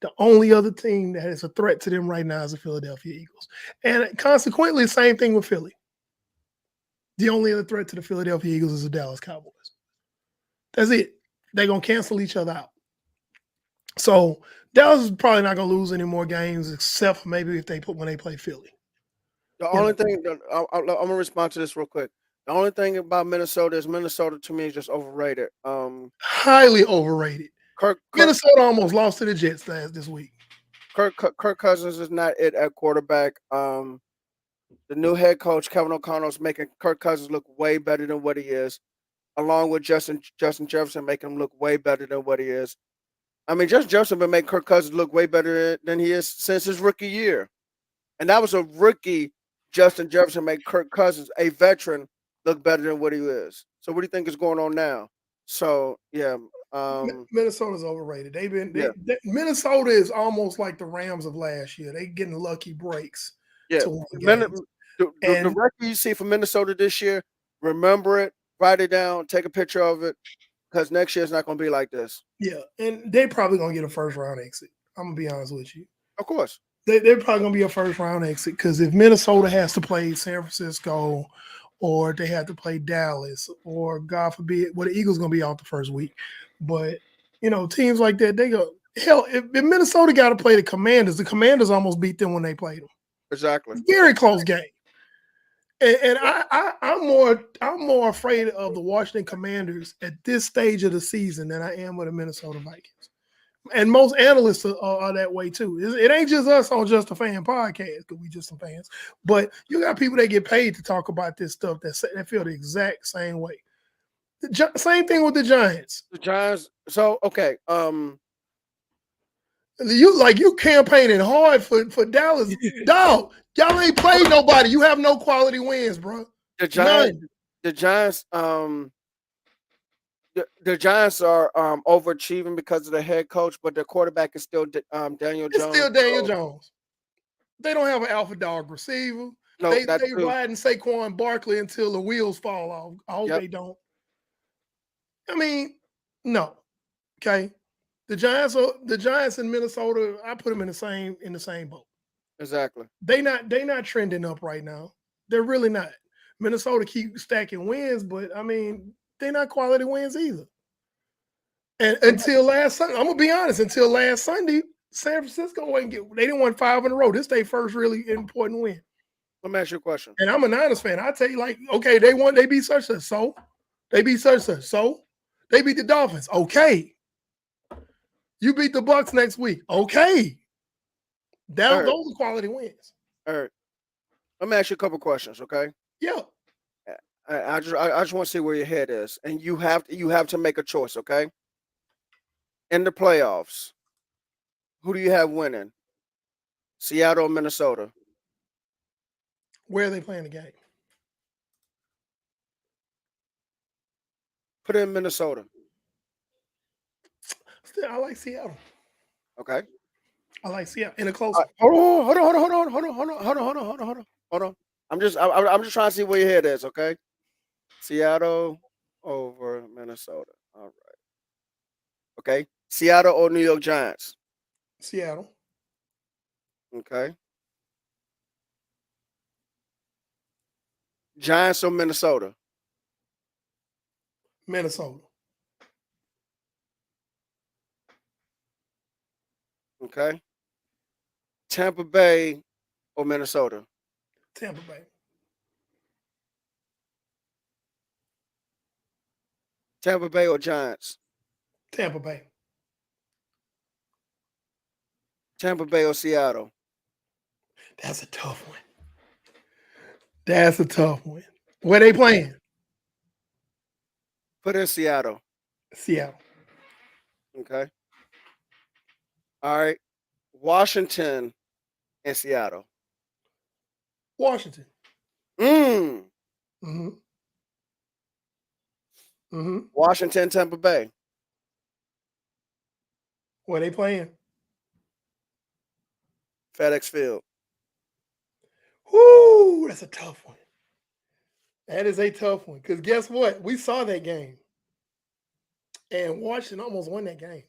The only other team that is a threat to them right now is the Philadelphia Eagles. And consequently, same thing with Philly. The only other threat to the Philadelphia Eagles is the Dallas Cowboys. That's it. They're going to cancel each other out. So Dallas is probably not going to lose any more games except for maybe when they play Philly. The only thing I'm going to respond to this real quick. The only thing about Minnesota is Minnesota to me is just overrated. Highly overrated. Minnesota almost lost to the Jets this week. Kirk Cousins is not it at quarterback. The new head coach, Kevin O'Connell, is making Kirk Cousins look way better than what he is, along with Justin Jefferson making him look way better than what he is. I mean, Justin Jefferson been making Kirk Cousins look way better than he is since his rookie year. And that was a rookie Justin Jefferson make Kirk Cousins, a veteran, look better than what he is. So what do you think is going on now? So, yeah. Minnesota's overrated. Minnesota is almost like the Rams of last year. They getting lucky breaks. Yeah, the record you see from Minnesota this year, remember it, write it down, take a picture of it, because next year it's not going to be like this. Yeah, and they're probably going to get a first-round exit. I'm going to be honest with you. Of course. They're probably going to be a first-round exit because if Minnesota has to play San Francisco or they have to play Dallas or, God forbid, the Eagles going to be out the first week. But, teams like that, they go, hell, if Minnesota got to play the Commanders almost beat them when they played them. Exactly. Very close game. And I'm more afraid of the Washington Commanders at this stage of the season than I am with the Minnesota Vikings. And most analysts are that way too. It ain't just us on Just a Fan podcast because we just some fans. But you got people that get paid to talk about this stuff that feel the exact same way. Same thing with the Giants. The Giants. So okay. You campaigning hard for Dallas, dog. Y'all ain't played nobody. You have no quality wins, bro. The Giants are overachieving because of the head coach, but their quarterback is still Daniel Jones. It's still Daniel Jones. They don't have an alpha dog receiver. No, they riding Saquon Barkley until the wheels fall off. I hope they don't. I mean, no. Okay. The Giants in Minnesota, I put them in the same boat. Exactly. They not trending up right now. They're really not. Minnesota keep stacking wins, but I mean, they're not quality wins either. And until last Sunday, I'm gonna be honest, until last Sunday, San Francisco they didn't win 5 in a row. This is their first really important win. Let me ask you a question. And I'm a Niners fan. I tell you, like, okay, they beat such. So they beat such. So they beat the Dolphins. Okay. You beat the Bucks next week. Okay. All Those right. are quality wins. All right. Let me ask you a couple questions, okay? Yeah. I just want to see where your head is, and you have to make a choice, okay? In the playoffs, who do you have winning? Seattle or Minnesota? Where are they playing the game? Put it in Minnesota. Still, I like Seattle. Okay. I like Seattle in a close one. Hold on. I'm just trying to see where your head is, okay? Seattle over Minnesota. All right. Okay. Seattle or New York Giants? Seattle. Okay. Giants or Minnesota? Minnesota. Okay. Tampa Bay or Minnesota? Tampa Bay. Tampa Bay or Giants? Tampa Bay. Tampa Bay or Seattle? That's a tough one. That's a tough one. Where they playing? Put in Seattle. Seattle. Okay. All right. Washington and Seattle. Washington. Mm. Mm-hmm. Mm-hmm. Washington, Tampa Bay. Where they playing? FedEx Field. Whoo, that's a tough one. That is a tough one. Because guess what? We saw that game. And Washington almost won that game.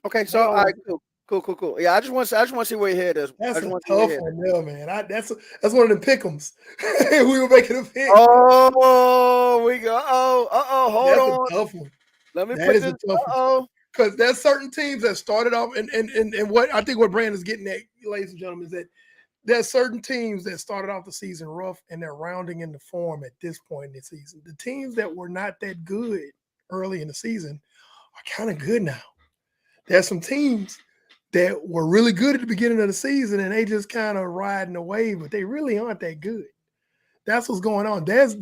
Okay, so all right, cool. Yeah, I just want to see where your head is. That's I just a want to see where tough your head is. one there, man. That's one of the pick'ems. We were making a pick. Oh, we go. Hold That's on. a tough one. Let me That put is this. a tough one. Because there's certain teams that started off, and what I think what Brandon's getting at, ladies and gentlemen, is that there's certain teams that started off the season rough and they're rounding into form at this point in the season. The teams that were not that good early in the season are kind of good now. There's some teams that were really good at the beginning of the season and they just kind of riding the wave, but they really aren't that good. That's what's going on. There's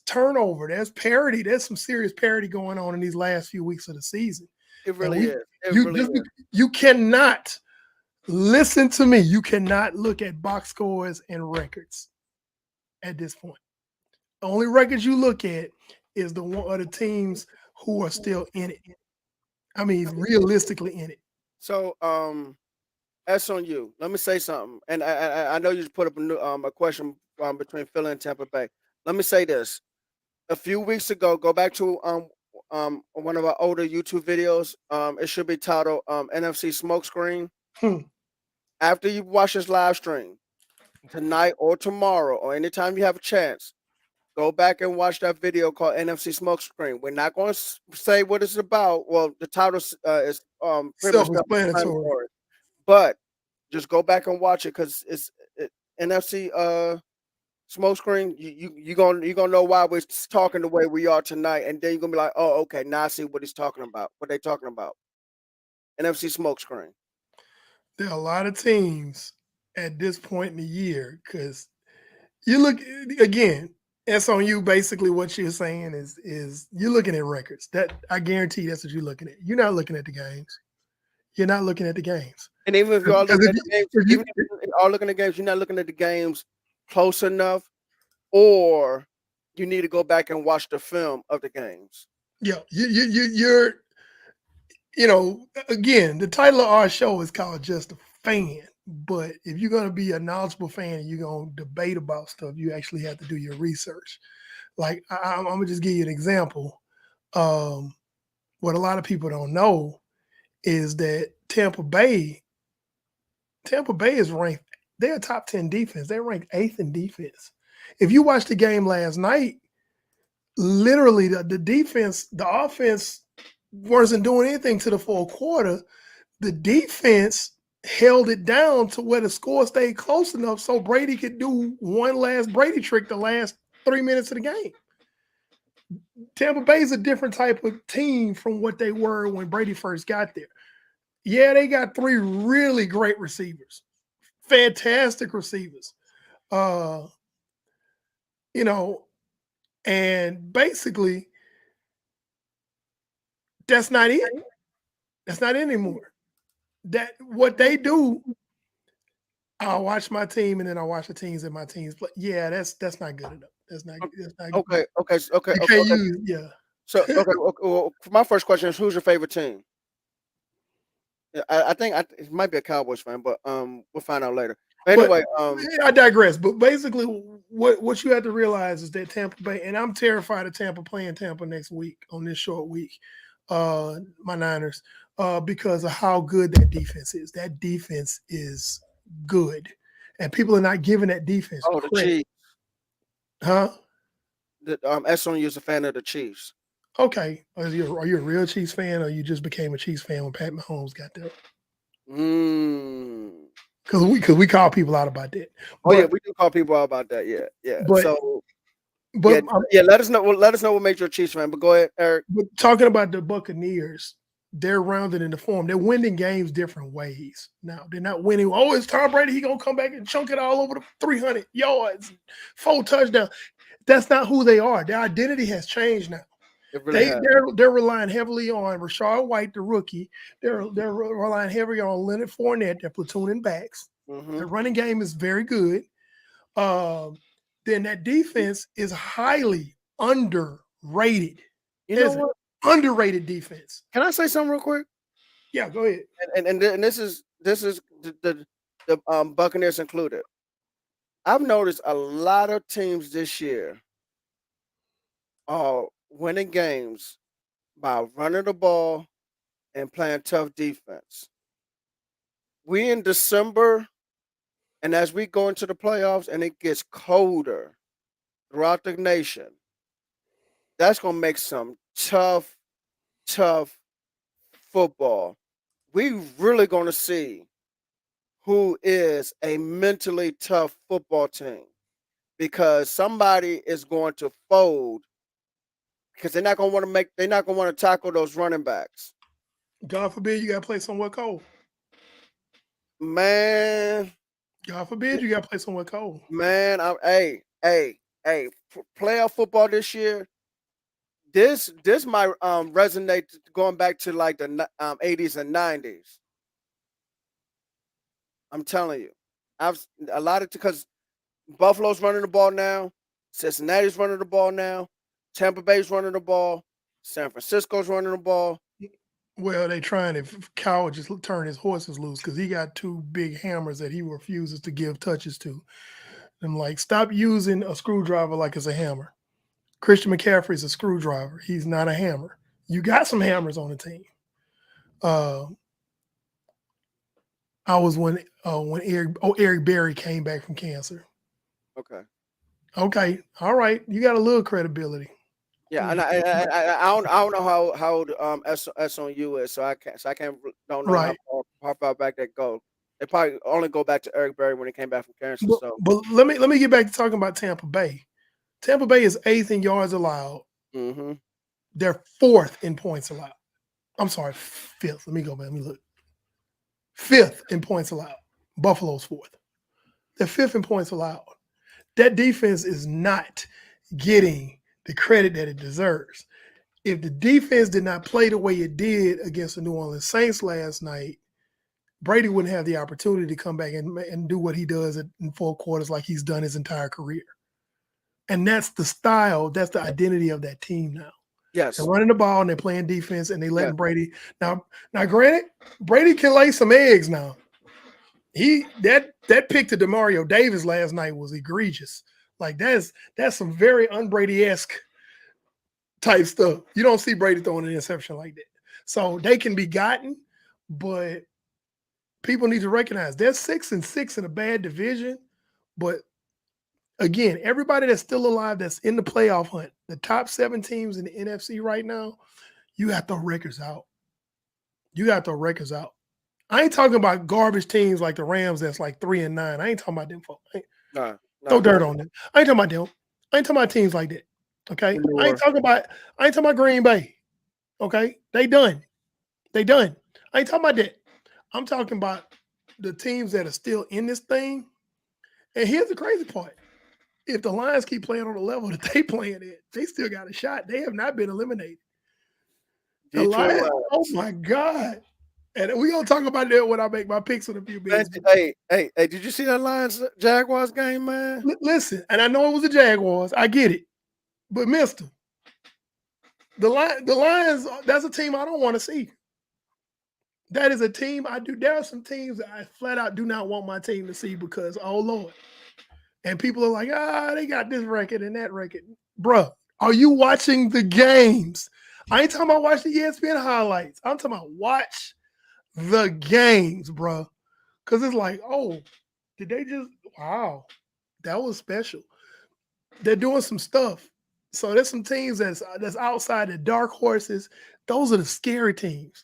turnover, there's parity, there's some serious parity going on in these last few weeks of the season. It really is. It really is. You cannot listen to me. You cannot look at box scores and records at this point. The only records you look at is the one of the teams who are still in it. I mean, realistically in it. So, that's on you. Let me say something. And I know you just put up a question between Philly and Tampa Bay. Let me say this. A few weeks ago, go back to one of our older YouTube videos. It should be titled NFC Smokescreen. After you watch this live stream tonight or tomorrow or anytime you have a chance, go back and watch that video called NFC Smokescreen. We're not going to say what it's about. Well, the title is pretty much self-explanatory. but just go back and watch it because it's NFC Smokescreen. You're gonna know why we're talking the way we are tonight, and then you're gonna be like, oh, okay, now I see what he's talking about. What they talking about? NFC Smokescreen. There are a lot of teams at this point in the year because you look again. That's on you. Basically, what you're saying is you're looking at records. That I guarantee that's what you're looking at. You're not looking at the games. You're not looking at the games. And even if you are looking at the games, even if you are looking at games, you're not looking at the games close enough, or you need to go back and watch the film of the games. Yeah, you're. You know, again, the title of our show is called Just a Fan. But if you're going to be a knowledgeable fan and you're going to debate about stuff, you actually have to do your research. Like, I'm going to just give you an example. What a lot of people don't know is that Tampa Bay is ranked, they're a top 10 defense. They're ranked 8th in defense. If you watched the game last night, literally the defense, the offense wasn't doing anything to the fourth quarter. The defense held it down to where the score stayed close enough so Brady could do one last Brady trick the last 3 minutes of the game. Tampa Bay is a different type of team from what they were when Brady first got there. Yeah, they got 3 really great receivers, fantastic receivers. Uh, you know, and basically that's not it. That's not it anymore. That what they do, I'll watch my team and then I'll watch the teams that my teams play. Yeah, that's not good enough. That's not Okay, okay, okay, you okay, can't okay. use So, okay, well, my first question is, who's your favorite team? Yeah, I think it might be a Cowboys fan, but we'll find out later. But Anyway, I digress. But basically, what you have to realize is that Tampa Bay, and I'm terrified of Tampa playing Tampa next week on this short week, my Niners, because of how good that defense is. That defense is good, and people are not giving that defense oh, the credit, Chiefs. huh? The SOU is a fan of the Chiefs. Okay, are you a real Chiefs fan, or you just became a Chiefs fan when Pat Mahomes got there? Mm. Because we call people out about that. Oh yeah, But we do call people out about that. Yeah, yeah. but So but yeah, yeah. Let us know. Let us know what makes you a Chiefs fan. But go ahead, Eric. But talking about the Buccaneers, they're rounded into form. They're winning games different ways. Now they're not winning. Oh, it's Tom Brady. He gonna come back and chunk it all over the 300 yards, 4 touchdowns. That's not who they are. Their identity has changed now. It really has. They're relying heavily on Rashard White, the rookie. They're relying heavily on Leonard Fournette. They're platooning backs. Mm-hmm. The running game is very good. Then that defense is highly underrated. You know what? Underrated defense. Can I say something real quick? Yeah, go ahead. And this is the Buccaneers included. I've noticed a lot of teams this year are winning games by running the ball and playing tough defense. We in December, and as we go into the playoffs and it gets colder throughout the nation, that's gonna make some tough football. We really gonna see who is a mentally tough football team, because somebody is going to fold because they're not gonna want to tackle those running backs. God forbid you got to play somewhere cold. Man, God forbid you got to play somewhere cold. man, hey, playoff football this year. This might resonate going back to like the 80s and 90s. I'm telling you, I've a lot of because Buffalo's running the ball now, Cincinnati's running the ball now, Tampa Bay's running the ball, San Francisco's running the ball. Well, they trying to Coward just turn his horses loose because he got 2 big hammers that he refuses to give touches to. I'm like, stop using a screwdriver like it's a hammer. Christian McCaffrey's a screwdriver. He's not a hammer. You got some hammers on the team. I was when Eric Berry came back from cancer. Okay, all right. You got a little credibility. Yeah, and I don't know how S on you is, so I don't know Right. how far back that go. They probably only go back to Eric Berry when he came back from cancer. But let me get back to talking about Tampa Bay. Tampa Bay is 8th in yards allowed. Mm-hmm. They're 4th in points allowed. I'm sorry, 5th. Let me go back. Let me look. 5th in points allowed. Buffalo's 4th. They're 5th in points allowed. That defense is not getting the credit that it deserves. If the defense did not play the way it did against the New Orleans Saints last night, Brady wouldn't have the opportunity to come back and do what he does in 4 quarters like he's done his entire career. And that's the style, that's the identity of that team now. Yes. They're running the ball and they're playing defense and they letting Brady. Now, granted, Brady can lay some eggs now. That pick to DeMario Davis last night was egregious. Like that's some very un-Brady-esque type stuff. You don't see Brady throwing an interception like that. So they can be gotten, but people need to recognize they're 6-6 in a bad division. But again, everybody that's still alive that's in the playoff hunt, the top 7 teams in the NFC right now, you got to throw records out. I ain't talking about garbage teams like the Rams that's like 3-9. I ain't talking about them folks. Throw dirt on them. I ain't talking about them. I ain't talking about teams like that. Okay, New I ain't Orleans. talking about Green Bay. Okay, they done. They done. I ain't talking about that. I'm talking about the teams that are still in this thing. And here's the crazy part: if the Lions keep playing on the level that they playing at, they still got a shot. They have not been eliminated. The Detroit Lions. Oh Lions. my God! And we gonna talk about that when I make my picks in a few Man, minutes. hey, did you see that Lions Jaguars game, man? Listen, and I know it was the Jaguars. I get it, but Mister, the Lions. That's a team I don't want to see. That is a team I do. There are some teams that I flat out do not want my team to see because, oh Lord. And people are like, they got this record and that record. Bruh, are you watching the games? I ain't talking about watch the ESPN highlights. I'm talking about watch the games, bruh. Because it's like, oh, did they just, wow, that was special. They're doing some stuff. So there's some teams that's outside the dark horses. Those are the scary teams.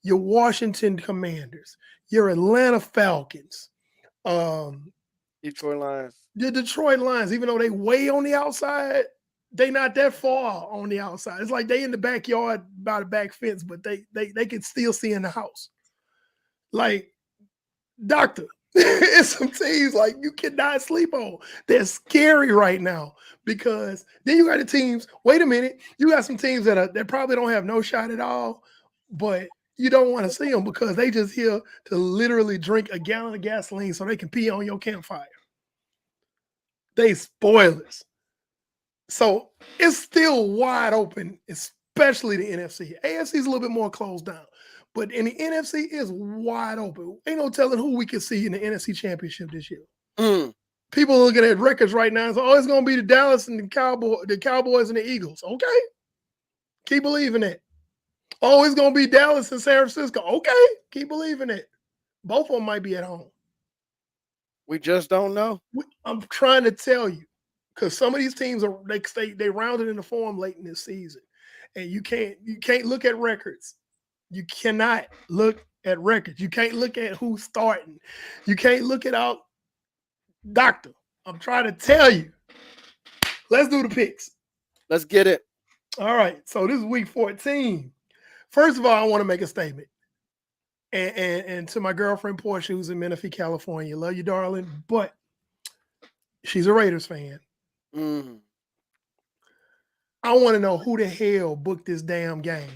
Your Washington Commanders, your Atlanta Falcons, Detroit Lions. the Detroit Lions, even though they way on the outside, they not that far on the outside. It's like they in the backyard by the back fence, but they can still see in the house. Like, doctor, it's some teams like you cannot sleep on. They're scary right now because then you got the teams. Wait a minute, you got some teams that probably don't have no shot at all, but you don't want to see them because they just here to literally drink a gallon of gasoline so they can pee on your campfire. They spoilers. So it's still wide open, especially the NFC. AFC is a little bit more closed down, but in the NFC is wide open. Ain't no telling who we can see in the NFC Championship this year. People are looking at records right now and say, oh, it's going to be the Dallas and the Cowboys and the Eagles. Okay. Keep believing it. Oh, it's going to be Dallas and San Francisco. Okay. Keep believing it. Both of them might be at home. We just don't know. I'm trying to tell you, because some of these teams they rounded into form late in this season, and you can't look at records. You cannot look at records. You can't look at who's starting. You can't look at out. Doctor, I'm trying to tell you. Let's do the picks. Let's get it. All right. So this is week 14. First of all, I want to make a statement. And to my girlfriend Portia, who's in Menifee, California, love you, darling, but she's a Raiders fan. I want to know who the hell booked this damn game,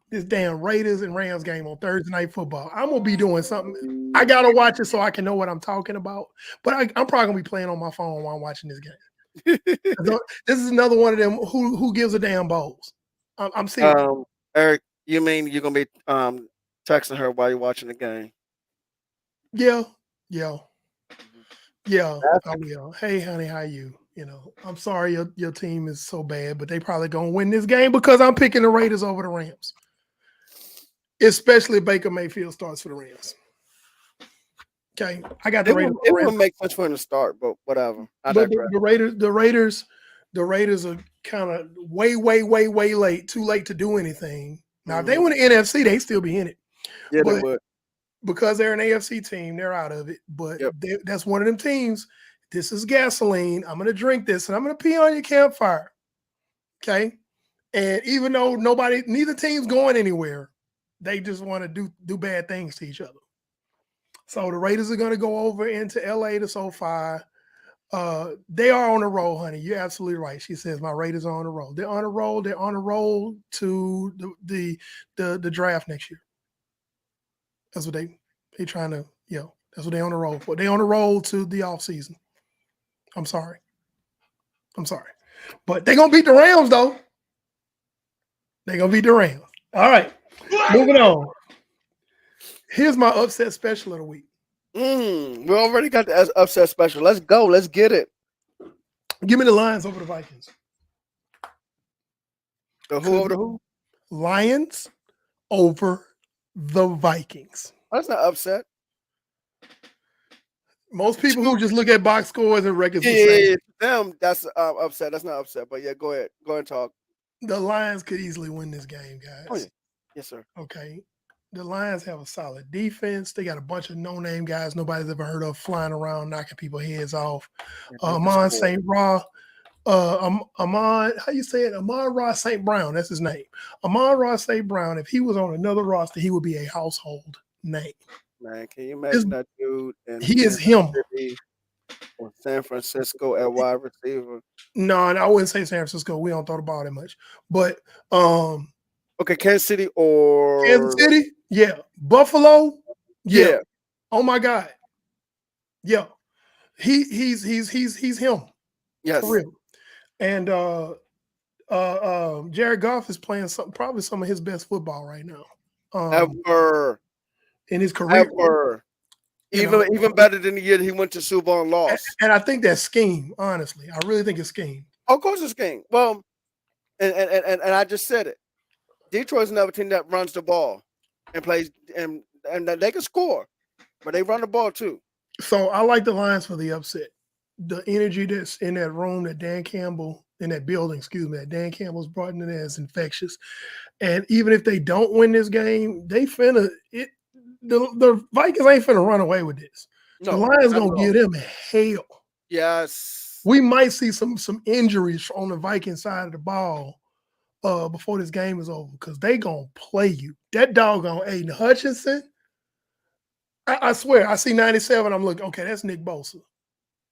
this damn Raiders and Rams game on Thursday Night Football. I'm gonna be doing something. I gotta watch it so I can know what I'm talking about. But I'm probably gonna be playing on my phone while I'm watching this game. This is another one of them who gives a damn balls. I'm serious. Eric, you mean you're gonna be texting her while you're watching the game? Yeah. I will. Hey, honey, how you? You know, I'm sorry your team is so bad, but they probably gonna win this game because I'm picking the Raiders over the Rams. Especially if Baker Mayfield starts for the Rams. Okay, I got the Raiders. It wouldn't make sense for him to start, but whatever. The Raiders are kind of way late. Too late to do anything. Now, if they win the NFC, they still be in it. Yeah, they would. Because they're an AFC team, they're out of it. But that's one of them teams. This is gasoline. I'm going to drink this, and I'm going to pee on your campfire. Okay? And even though neither team's going anywhere, they just want to do bad things to each other. So the Raiders are going to go over into LA to SoFi. They are on a roll, honey. You're absolutely right. She says my Raiders are on a roll. They're on a roll. They're on a roll to the draft next year. That's what they trying to, that's what they on the roll for. They on the roll to the offseason. I'm sorry. But they're going to beat the Rams, though. They're going to beat the Rams. All right. Moving on. Here's my upset special of the week. We already got the upset special. Let's go. Let's get it. Give me the Lions over the Vikings. The who over the who? Lions over the Vikings. That's not upset. Most people who just look at box scores and records them, that's upset. That's not upset. But yeah, go ahead. Go ahead and talk. The Lions could easily win this game, guys. Oh, yeah. Yes, sir. Okay. The Lions have a solid defense. They got a bunch of no-name guys nobody's ever heard of flying around, knocking people's heads off. Amon St. Ra, Amon, how you say it? Amon-Ra St. Brown, that's his name. Amon-Ra St. Brown, if he was on another roster, he would be a household name. Man, can you His- imagine that dude in he is Kansas him. City or San Francisco at wide receiver? No, I wouldn't say San Francisco. We don't throw the ball that much. But Okay, Kansas City Kansas or City, yeah. Buffalo, yeah. yeah, Oh my God. Yeah. He's him for yes, real. And Jared Goff is playing probably some of his best football right now. ever, In his career. ever, You know, even better than the year that he went to Super Bowl and lost. and I think that's scheme, honestly. I really think it's scheme. Of course, it's game. Well, and I just said it. Detroit's another team that runs the ball and plays, and they can score, but they run the ball too. So I like the Lions for the upset. The energy that's in that room that Dan Campbell, in that building, excuse me, that Dan Campbell's brought in there is infectious. And even if they don't win this game, they finna it. The Vikings ain't finna run away with this. No, the Lions not gonna at give all. them hell. Yes, We might see some injuries on the Viking side of the ball before this game is over because they gonna play you. That doggone Aiden Hutchinson. I swear, I see 97. I'm looking, okay, that's Nick Bosa.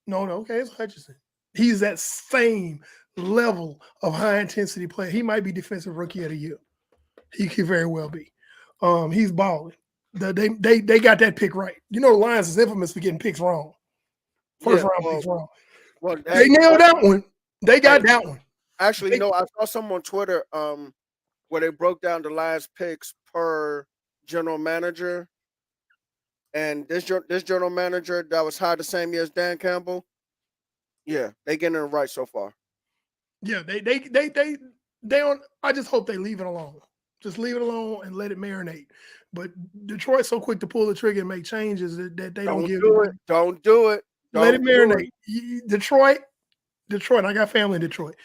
No, okay, it's Hutchinson. He's that same level of high intensity player. He might be defensive rookie of the year. He could very well be. He's balling. They got that pick right. You know, the Lions is infamous for getting picks wrong. First round picks wrong. Well, They nailed that one. They got that one. Actually, no, I saw some on Twitter where they broke down the Lions picks per general manager, and this general manager that was hired the same year as Dan Campbell. Yeah, they getting it right so far. Yeah, they don't. I just hope they leave it alone. Just leave it alone and let it marinate. But Detroit's so quick to pull the trigger and make changes that they don't give it. Don't do it. Let it marinate. Detroit. I got family in Detroit.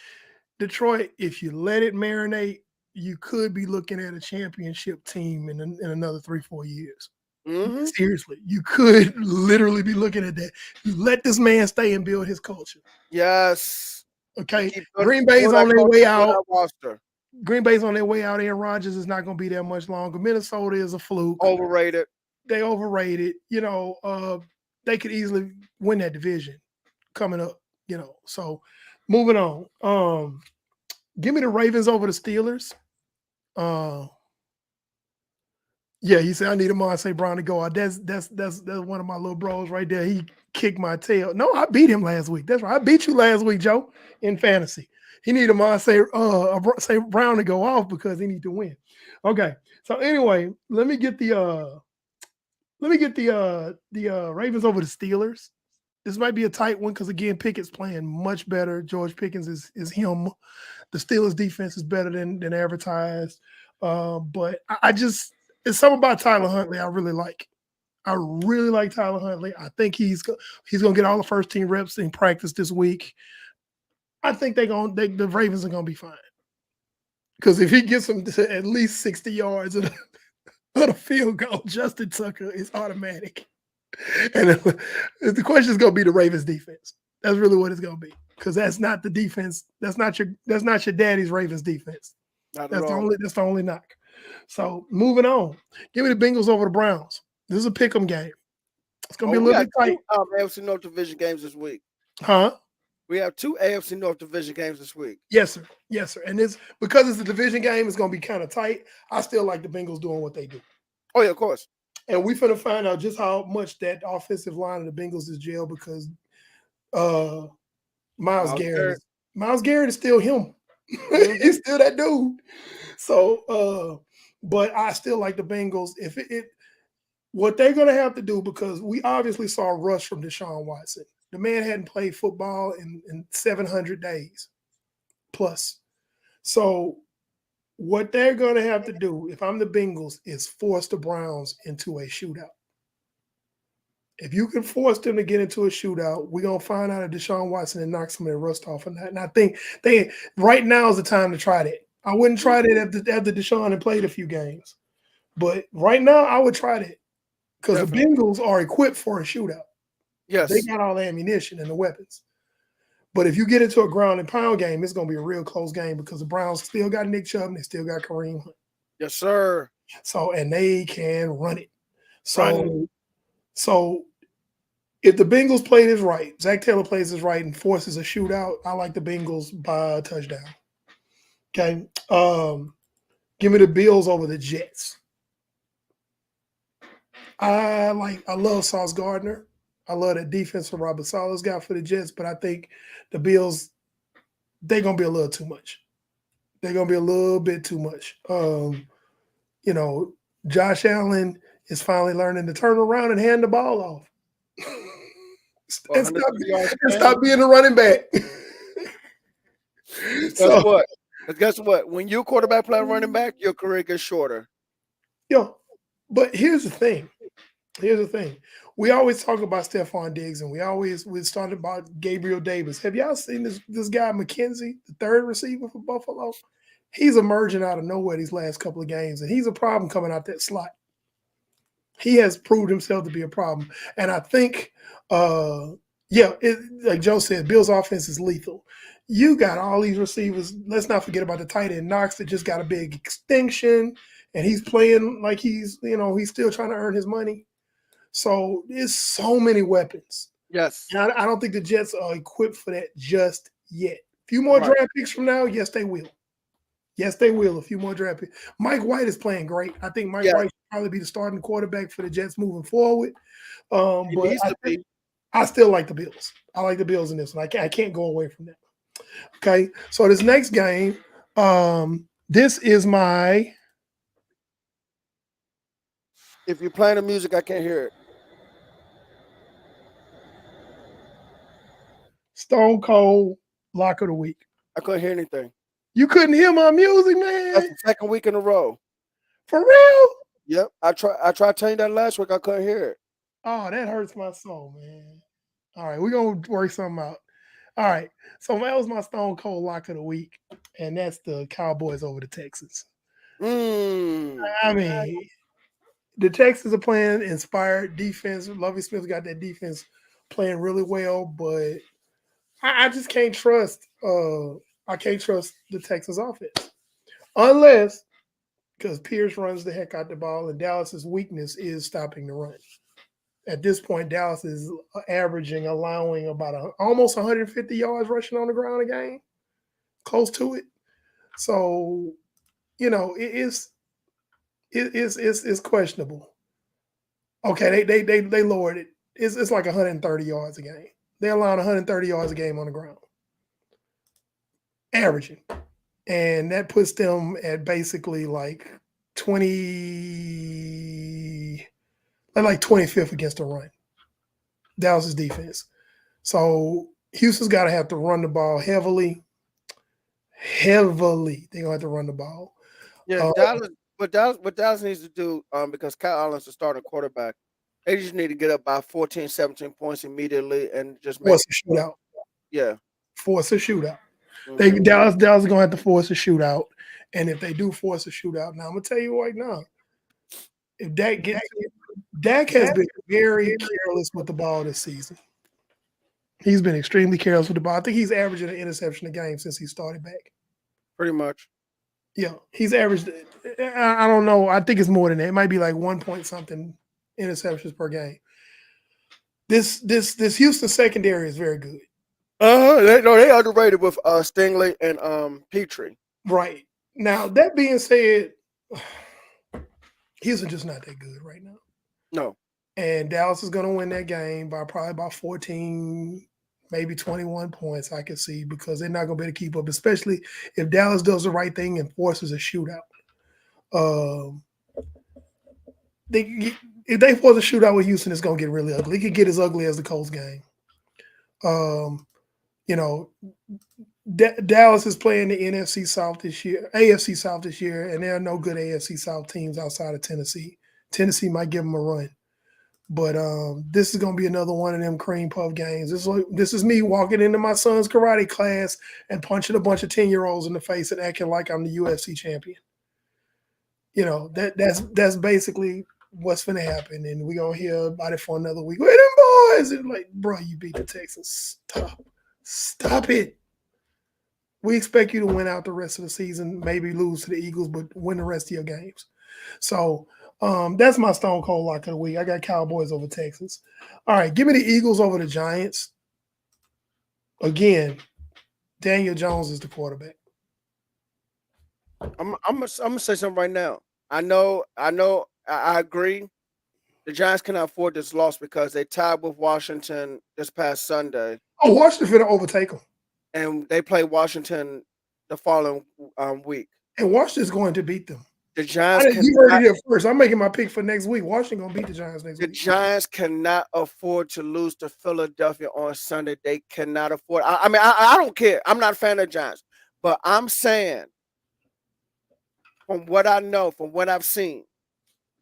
Detroit, if you let it marinate, you could be looking at a championship team in another 3-4 years. Mm-hmm. Seriously, you could literally be looking at that. You let this man stay and build his culture. Yes. Okay. Green Bay's on their way out. Roster. Green Bay's on their way out. Aaron Rodgers is not going to be that much longer. Minnesota is a fluke. Overrated. They overrated. You know, they could easily win that division coming up. You know, so moving on. Give me the Ravens over the Steelers. Yeah, he said I need Amon St. Brown to go out. That's one of my little bros right there. He kicked my tail. No, I beat him last week. That's right. I beat you last week, Joe, in fantasy. He needed Amon St. Brown to go off because he need to win. Okay. So anyway, let me get the Ravens over the Steelers. This might be a tight one because again, Pickett's playing much better. George Pickens is him. The Steelers defense is better than advertised. But I just it's something about Tyler Huntley I really like. I really like Tyler Huntley. I think he's gonna get all the first team reps in practice this week. I think the Ravens are gonna be fine. Because if he gets them to at least 60 yards of the field goal, Justin Tucker is automatic. And the question is gonna be the Ravens defense. That's really what it's gonna be. Because that's not the defense. That's not your daddy's Ravens defense. That's the only knock. So moving on. Give me the Bengals over the Browns. This is a pick'em game. It's gonna be a little bit tight. AFC North Division games this week. Huh? We have 2 AFC North Division games this week. Yes, sir. Yes, sir. And because it's a division game, it's gonna be kind of tight. I still like the Bengals doing what they do. Oh, yeah, of course. And we're finna find out just how much that offensive line of the Bengals is jailed because Myles Garrett is still him. He's still that dude. So, but I still like the Bengals. If what they're gonna have to do, because we obviously saw a rush from Deshaun Watson. The man hadn't played football in 700 days plus. So what they're gonna have to do, if I'm the Bengals, is force the Browns into a shootout. If you can force them to get into a shootout, we're gonna find out if Deshaun Watson and knock some of their rust off. And I think right now is the time to try that. I wouldn't try that after Deshaun had played a few games, but right now I would try that because the Bengals are equipped for a shootout. Yes, they got all the ammunition and the weapons. But if you get into a ground and pound game, it's going to be a real close game because the Browns still got Nick Chubb and they still got Kareem Hunt. Yes, sir. So, and they can run it. Run. So if the Bengals play this right, Zach Taylor plays this right and forces a shootout, I like the Bengals by a touchdown. Okay. Give me the Bills over the Jets. I love Sauce Gardner. I love that defense for Robert Sala's got for the Jets, but I think the Bills, they're gonna be a little too much. They're gonna be a little bit too much. Josh Allen is finally learning to turn around and hand the ball off. and stop being a running back. Guess what? When you quarterback play running back, your career gets shorter. But here's the thing. We always talk about Stephon Diggs, and we started about Gabriel Davis. Have y'all seen this guy McKenzie, the third receiver for Buffalo? He's emerging out of nowhere these last couple of games, and he's a problem coming out that slot. He has proved himself to be a problem, and I think, like Joe said, Bill's offense is lethal. You got all these receivers. Let's not forget about the tight end Knox that just got a big extension, and he's playing like he's still trying to earn his money. So there's so many weapons. Yes. And I don't think the Jets are equipped for that just yet. A few more draft picks from now, yes, they will. Yes, they will. A few more draft picks. Mike White is playing great. I think Mike White should probably be the starting quarterback for the Jets moving forward. But I still like the Bills. I like the Bills in this one. I can't go away from that. Okay, so this next game, this is my. If you're playing the music, I can't hear it. Stone Cold Lock of the Week. I couldn't hear anything. You couldn't hear my music, man? That's the second week in a row. For real? Yep. I tried telling you that last week. I couldn't hear it. Oh, that hurts my soul, man. All right, we're going to work something out. All right, so that was my Stone Cold Lock of the Week, and that's the Cowboys over the Texans. I mean, the Texans are playing inspired defense. Lovie Smith got that defense playing really well, but I just can't trust. I can't trust the Texans offense unless because Pierce runs the heck out the ball, and Dallas's weakness is stopping the run. At this point, Dallas is allowing about almost 150 yards rushing on the ground a game, close to it. So, it's questionable. Okay, they lowered it. It's like 130 yards a game. They're allowing 130 yards a game on the ground, averaging, and that puts them at basically like 20. They're like 25th against the run. Dallas's defense. So Houston's got to have to run the ball heavily. They're going to have to run the ball. Yeah, what Dallas needs to do, because Kyle Allen's the starting quarterback, they just need to get up by 14, 17 points immediately and just force a shootout. Yeah. Force a shoodak. Mm-hmm. Dallas is going to have to force a shootout. And if they do force a shootout, now I'm going to tell you right now, if Dak has been very careless with the ball this season. He's been extremely careless with the ball. I think he's averaging an interception a game since he started back. Pretty much. Yeah, he's averaged. I don't know. I think it's more than that. It might be like 1 point something interceptions per game. This Houston secondary is very good. They underrated with Stingley and Petrie. Right. Now that being said, Houston just not that good right now. No. And Dallas is going to win that game by probably about 14, maybe 21 points, I can see, because they're not going to be able to keep up, especially if Dallas does the right thing and forces a shootout. If they force a shootout with Houston, it's going to get really ugly. It could get as ugly as the Colts game. Dallas is playing the AFC South this year, and there are no good AFC South teams outside of Tennessee. Tennessee might give them a run. But this is going to be another one of them cream puff games. This is me walking into my son's karate class and punching a bunch of 10-year-olds in the face and acting like I'm the UFC champion. That's basically what's going to happen. And we're going to hear about it for another week. Where them boys? And like, bro, you beat the Texans. Stop it. We expect you to win out the rest of the season, maybe lose to the Eagles, but win the rest of your games. So that's my Stone Cold lock of the week. I got Cowboys over Texans. All right, give me the Eagles over the Giants. Again, Daniel Jones is the quarterback. I'm gonna say something right now. I agree. The Giants cannot afford this loss because they tied with Washington this past Sunday, Oh, Washington finna overtake them. and they play Washington the following week. And Washington's going to beat them. The Giants You heard cannot. it here first. I'm making my pick for next week. Washington gonna beat the Giants next The week. Giants cannot afford to lose to Philadelphia on Sunday. They cannot afford. I don't care. I'm not a fan of the Giants, but I'm saying from what I know, from what I've seen,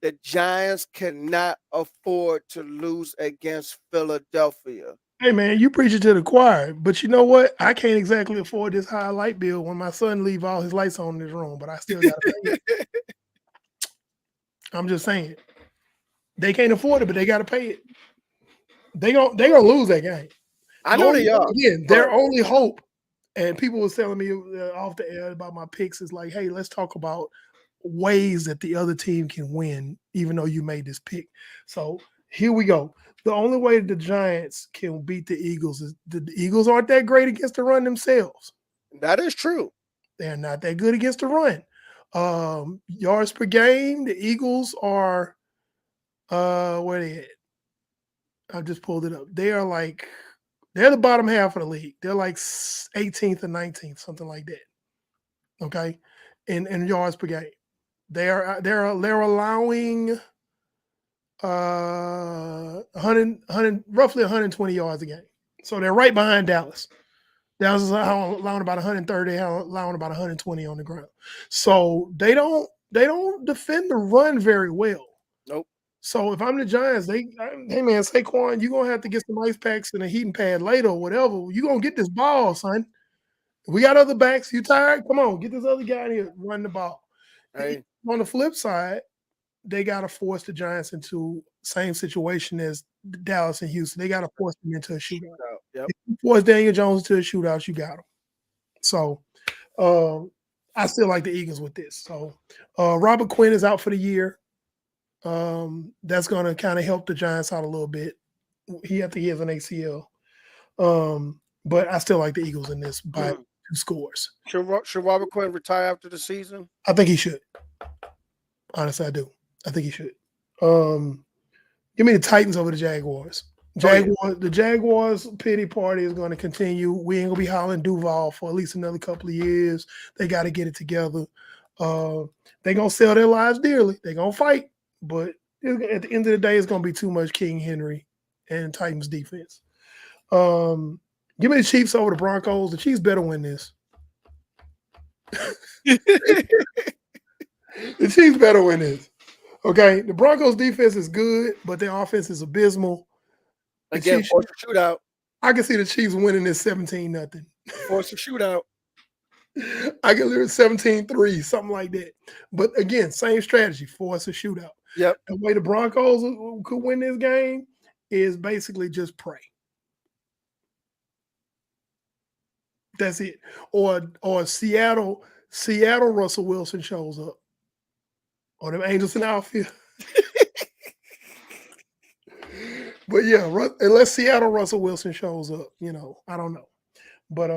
the Giants cannot afford to lose against Philadelphia. Hey man, you preach it to the choir, but you know what? I can't exactly afford this high light bill when my son leave all his lights on in his room, but I still gotta pay it. I'm just saying. They can't afford it, but they gotta pay it. They gonna lose that game. I know they are. Again, their only hope, and people was telling me off the air about my picks is like, hey, let's talk about ways that the other team can win, even though you made this pick. So here we go. The only way the Giants can beat the Eagles is the Eagles aren't that great against the run themselves. That is true. They're not that good against the run. Yards per game, the Eagles are where they at? I just pulled it up. They're the bottom half of the league. They're like 18th or 19th, something like that. Okay, in yards per game, they're allowing 100 roughly 120 yards a game. So they're right behind Dallas. Dallas is allowing about 130, allowing about 120 on the ground. So they don't defend the run very well. Nope. So if I'm the Giants, hey man, Saquon, you're gonna have to get some ice packs and a heating pad later or whatever. You're gonna get this ball, son. We got other backs. You tired? Come on, get this other guy in here, run the ball. Hey. On the flip side, they gotta force the Giants into same situation as Dallas and Houston. They gotta force them into a shootout. Yep. If you force Daniel Jones to a shootout, you got him. So I still like the Eagles with this. So Robert Quinn is out for the year. That's going to kind of help the Giants out a little bit. He has an ACL. But I still like the Eagles in this by 2 scores. Should Robert Quinn retire after the season? I think he should. Honestly, I do. I think he should. Give me the Titans over the Jaguars. The Jaguars pity party is going to continue. We ain't going to be hollering Duval for at least another couple of years. They got to get it together. They're going to sell their lives dearly. They're going to fight. But at the end of the day, it's going to be too much King Henry and Titans defense. Give me the Chiefs over the Broncos. The Chiefs better win this. The Chiefs better win this. Okay, the Broncos defense is good, but their offense is abysmal. Again, force a shootout. I can see the Chiefs winning this 17-0. Force a shootout. I can live 17-3, something like that. But again, same strategy, force a shootout. Yep. The way the Broncos could win this game is basically just pray. That's it. Or Seattle Russell Wilson shows up. Or them Angels in the outfield. But yeah, unless Seattle Russell Wilson shows up, I don't know. But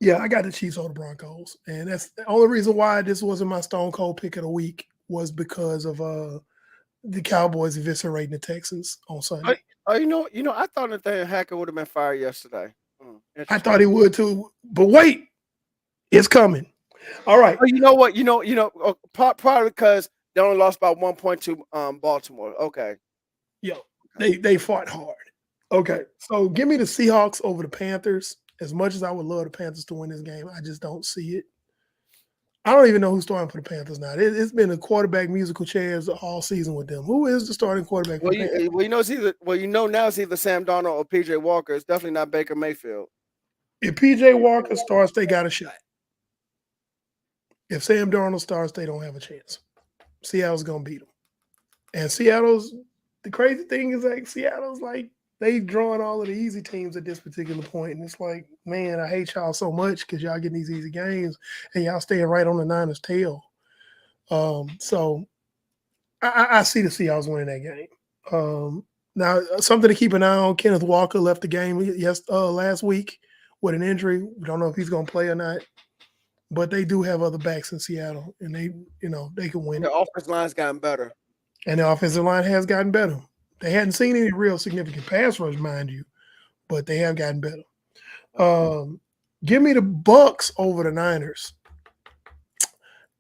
yeah, I got the Chiefs over the Broncos. And that's the only reason why this wasn't my Stone Cold pick of the week was because of the Cowboys eviscerating the Texans on Sunday. I thought Nathaniel Hackett would have been fired yesterday. I thought he would too. But wait, it's coming. All right. Oh, you know what? Probably because they only lost by 1 point to Baltimore. Okay. Yo, they fought hard. Okay. So give me the Seahawks over the Panthers. As much as I would love the Panthers to win this game, I just don't see it. I don't even know who's starting for the Panthers now. It's been a quarterback musical chairs all season with them. Who is the starting quarterback? Now it's either Sam Darnold or PJ Walker. It's definitely not Baker Mayfield. If PJ Walker starts, they got a shot. If Sam Darnold starts, they don't have a chance. Seattle's gonna beat them. And the crazy thing is Seattle's like They've drawn all of the easy teams at this particular point, and it's like, man, I hate y'all so much because y'all getting these easy games and y'all staying right on the Niners' tail. So I see the Seahawks winning that game. Now, something to keep an eye on: Kenneth Walker left the game last week with an injury. We don't know if he's going to play or not, but they do have other backs in Seattle, and they can win The it. offense line's gotten better. And the offensive line has gotten better. They hadn't seen any real significant pass rush, mind you, but they have gotten better. Give me the Bucks over the Niners.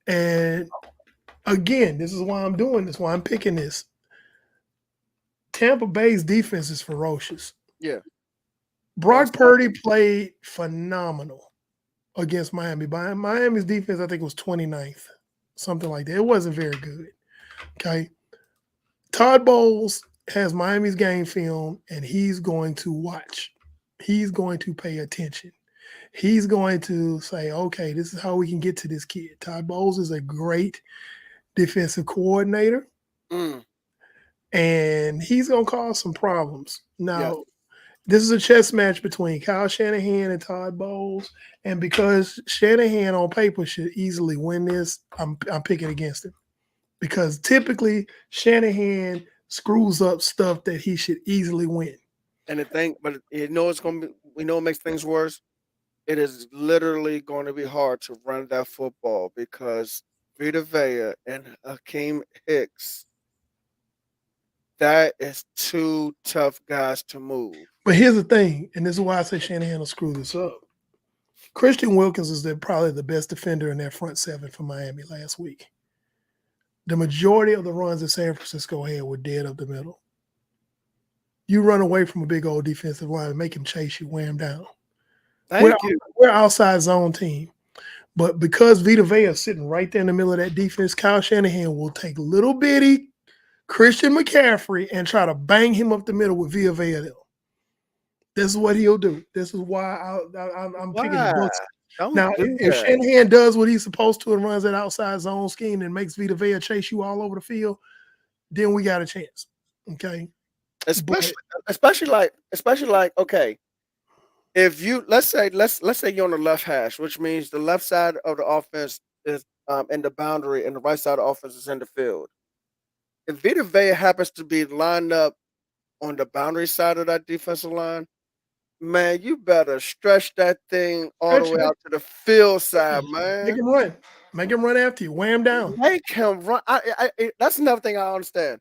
And again, this is why I'm doing this, why I'm picking this. Tampa Bay's defense is ferocious. Yeah. Brock Purdy played phenomenal against Miami. Miami's defense, I think, was 29th, something like that. It wasn't very good. Okay. Todd Bowles has Miami's game film, and he's going to watch. He's going to pay attention. He's going to say, okay, this is how we can get to this kid. Todd Bowles is a great defensive coordinator, and he's going to cause some problems. Now, This is a chess match between Kyle Shanahan and Todd Bowles, and because Shanahan on paper should easily win this, I'm picking against him. Because typically Shanahan screws up stuff that he should easily win. And the thing, but it's going to be, we know it makes things worse. It is literally going to be hard to run that football because Vita Vea and Hakeem Hicks, that is two tough guys to move. But here's the thing, and this is why I say Shanahan will screw this up. Christian Wilkins is probably the best defender in that front seven for Miami last week. The majority of the runs that San Francisco had were dead up the middle. You run away from a big old defensive line and make him chase you, wear him down. We're outside zone team. But because Vita Vea is sitting right there in the middle of that defense, Kyle Shanahan will take little bitty Christian McCaffrey and try to bang him up the middle with Vita Vea. This is what he'll do. This is why I'm picking the Bucks. Now, if Shanahan does what he's supposed to and runs that outside zone scheme and makes Vita Vea chase you all over the field, then we got a chance. Okay. Especially like okay, if you let's say you're on the left hash, which means the left side of the offense is in the boundary and the right side of the offense is in the field. If Vita Vea happens to be lined up on the boundary side of that defensive line, man, you better stretch that thing all the way out to the field side, man. Make him run. Make him run after you. Wear him down. Make him run. That's another thing I understand.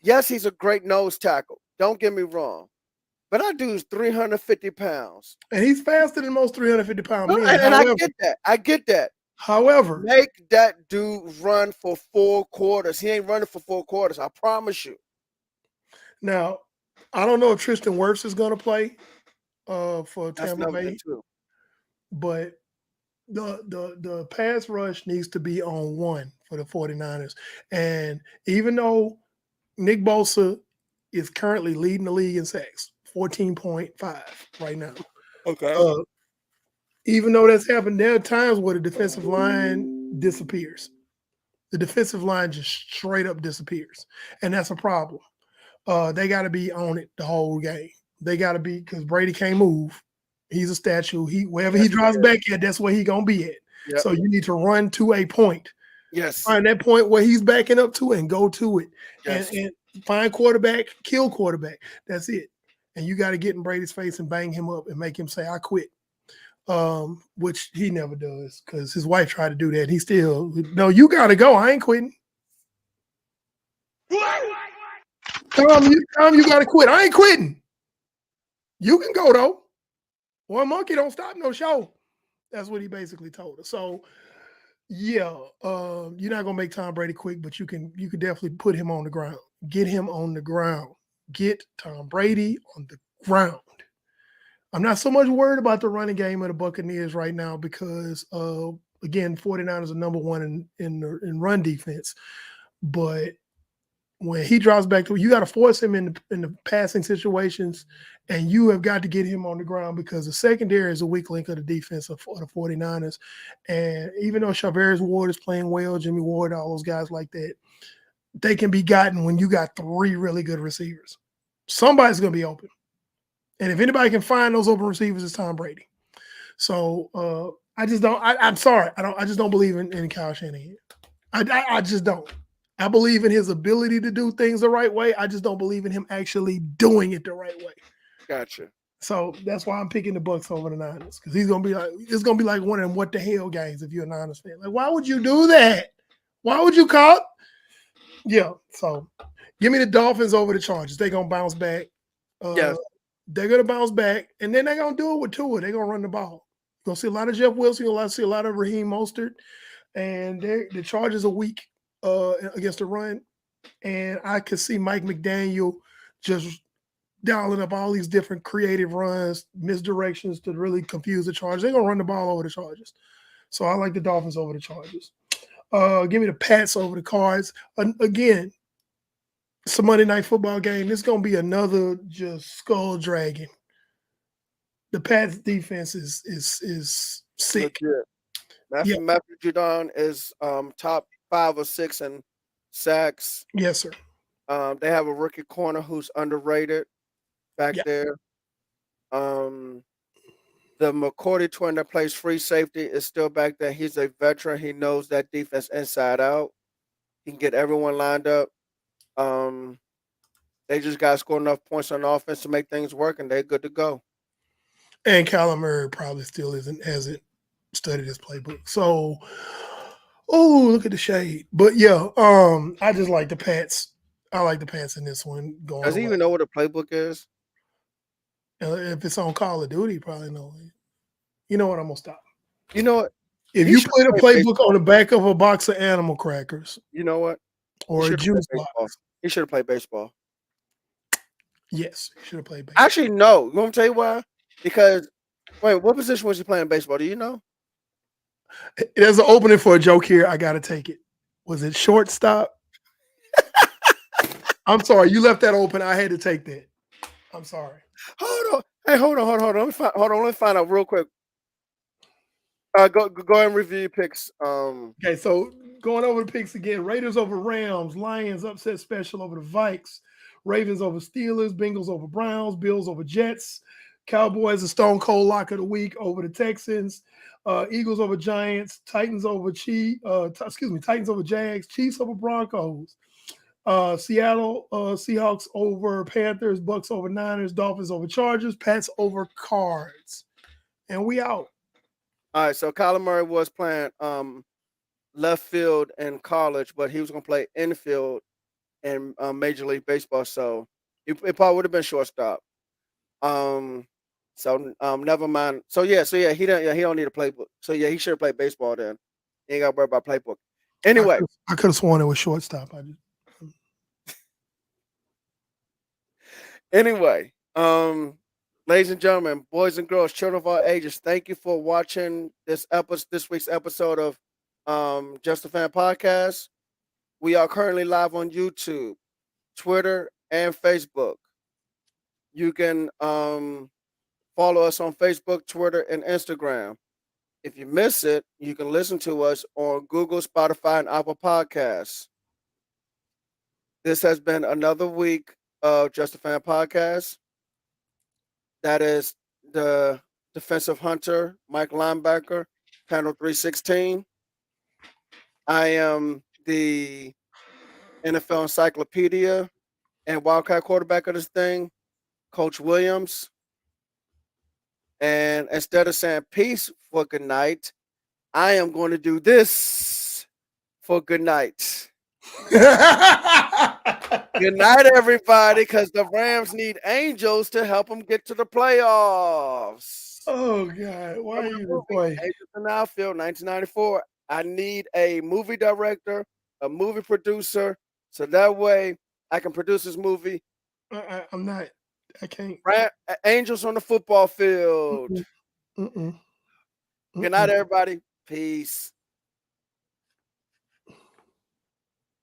Yes, he's a great nose tackle. Don't get me wrong. But that dude's 350 pounds. And he's faster than most 350-pound men. And I get that. I get that. However, make that dude run for 4 quarters. He ain't running for 4 quarters. I promise you. Now, I don't know if Tristan Wirfs is going to play for Tampa Bay, but the pass rush needs to be on one for the 49ers. And even though Nick Bosa is currently leading the league in sacks, 14.5 right now. Okay. Even though that's happened, there are times where the defensive line disappears. The defensive line just straight up disappears. And that's a problem. They got to be on it the whole game. They got to be, because Brady can't move. He's a statue. Wherever he drops back at, that's where he's going to be at. Yep. So you need to run to a point. Yes. Find that point where he's backing up to and go to it. Yes. And find quarterback, kill quarterback. That's it. And you got to get in Brady's face and bang him up and make him say, I quit. Which he never does because his wife tried to do that. He still, no, you got to go. I ain't quitting. Tom, you got to quit. I ain't quitting. You can go, though. One monkey don't stop no show. That's what he basically told us. So, yeah, you're not going to make Tom Brady quick, but you can definitely put him on the ground. Get him on the ground. Get Tom Brady on the ground. I'm not so much worried about the running game of the Buccaneers right now because, again, 49ers are number one in run defense. But when he drops back to, you got to force him in the passing situations, and you have got to get him on the ground because the secondary is a weak link of the defense of the 49ers. And even though Charvarius Ward is playing well, Jimmy Ward, all those guys like that, they can be gotten when you got 3 really good receivers. Somebody's going to be open. And if anybody can find those open receivers, it's Tom Brady. So I just don't. I'm sorry. I just don't believe in Kyle Shanahan. I just don't. I believe in his ability to do things the right way. I just don't believe in him actually doing it the right way. Gotcha. So that's why I'm picking the Bucks over the Niners, because he's gonna be like, it's gonna be like one of them what the hell games if you're a Niners fan. Like, why would you do that? Why would you call? Yeah. So give me the Dolphins over the Chargers. They're gonna bounce back. Yes. They're gonna bounce back, and then they're gonna do it with Tua. They're gonna run the ball. You're gonna see a lot of Jeff Wilson. You're gonna see a lot of Raheem Mostert, and the Chargers are weak against the run. And I could see Mike McDaniel just dialing up all these different creative runs, misdirections to really confuse the Chargers. They're gonna run the ball over the Chargers. So I like the Dolphins over the Chargers. Give me the Pats over the Cards. Again, it's a Monday Night Football game. This is gonna be another just skull dragging. The Pats defense is sick. Legit. Matthew Judon is top 5 or 6 in sacks. Yes, sir. They have a rookie corner who's underrated back there. The McCourty twin that plays free safety is still back there. He's a veteran. He knows that defense inside out. He can get everyone lined up. They just got to score enough points on offense to make things work, and they're good to go. And Kyler Murray probably still hasn't studied his playbook. So, oh, look at the shade. But yeah, I just like the Pats. I like the Pats in this one. Does he even know what a playbook is? If it's on Call of Duty, he probably know it. You know what? I'm gonna stop. You know what? If you play the playbook on the back of a box of animal crackers, you know what? Or a juice box, he should have played baseball. Yes, he should have played baseball. Actually, no. You want me to tell you why? Because wait, what position was he playing baseball? Do you know? There's an opening for a joke here. I gotta take it. Was it shortstop? I'm sorry, you left that open. I had to take that. I'm sorry. Hold on. Hey, hold on. Let me find out real quick. Go ahead and review your picks. Okay, so going over the picks again: Raiders over Rams, Lions upset special over the Vikes, Ravens over Steelers, Bengals over Browns, Bills over Jets, Cowboys a stone cold lock of the week over the Texans, Eagles over Giants, Titans over Titans over Jags, Chiefs over Broncos, Seattle Seahawks over Panthers, Bucks over Niners, Dolphins over Chargers, Pats over Cards, and we out. All right, so Kyler Murray was playing left field in college, but he was going to play infield in Major League Baseball, so it probably would have been shortstop. So never mind. So yeah, he don't need a playbook. So yeah, he should have played baseball then. He ain't got to worry about playbook. Anyway, I could have sworn it was shortstop. Anyway, ladies and gentlemen, boys and girls, children of all ages, thank you for watching this week's episode of Just a Fan Podcast. We are currently live on YouTube, Twitter, and Facebook. You can follow us on Facebook, Twitter, and Instagram. If you miss it, you can listen to us on Google, Spotify, and Apple Podcasts. This has been another week of Just a Fan Podcast. That is the defensive hunter, Mike Linebacker, Panel 316. I am the NFL Encyclopedia and Wildcat quarterback of this thing, Coach Williams. And instead of saying peace for good night, I am going to do this for good night. Good night, everybody, because the Rams need angels to help them get to the playoffs. Oh, God. Why are you playing? Angels in the Outfield, 1994. I need a movie director, a movie producer, so that way I can produce this movie. I'm not. I can't. Angels on the football field. Mm-mm. Good night, everybody. Peace.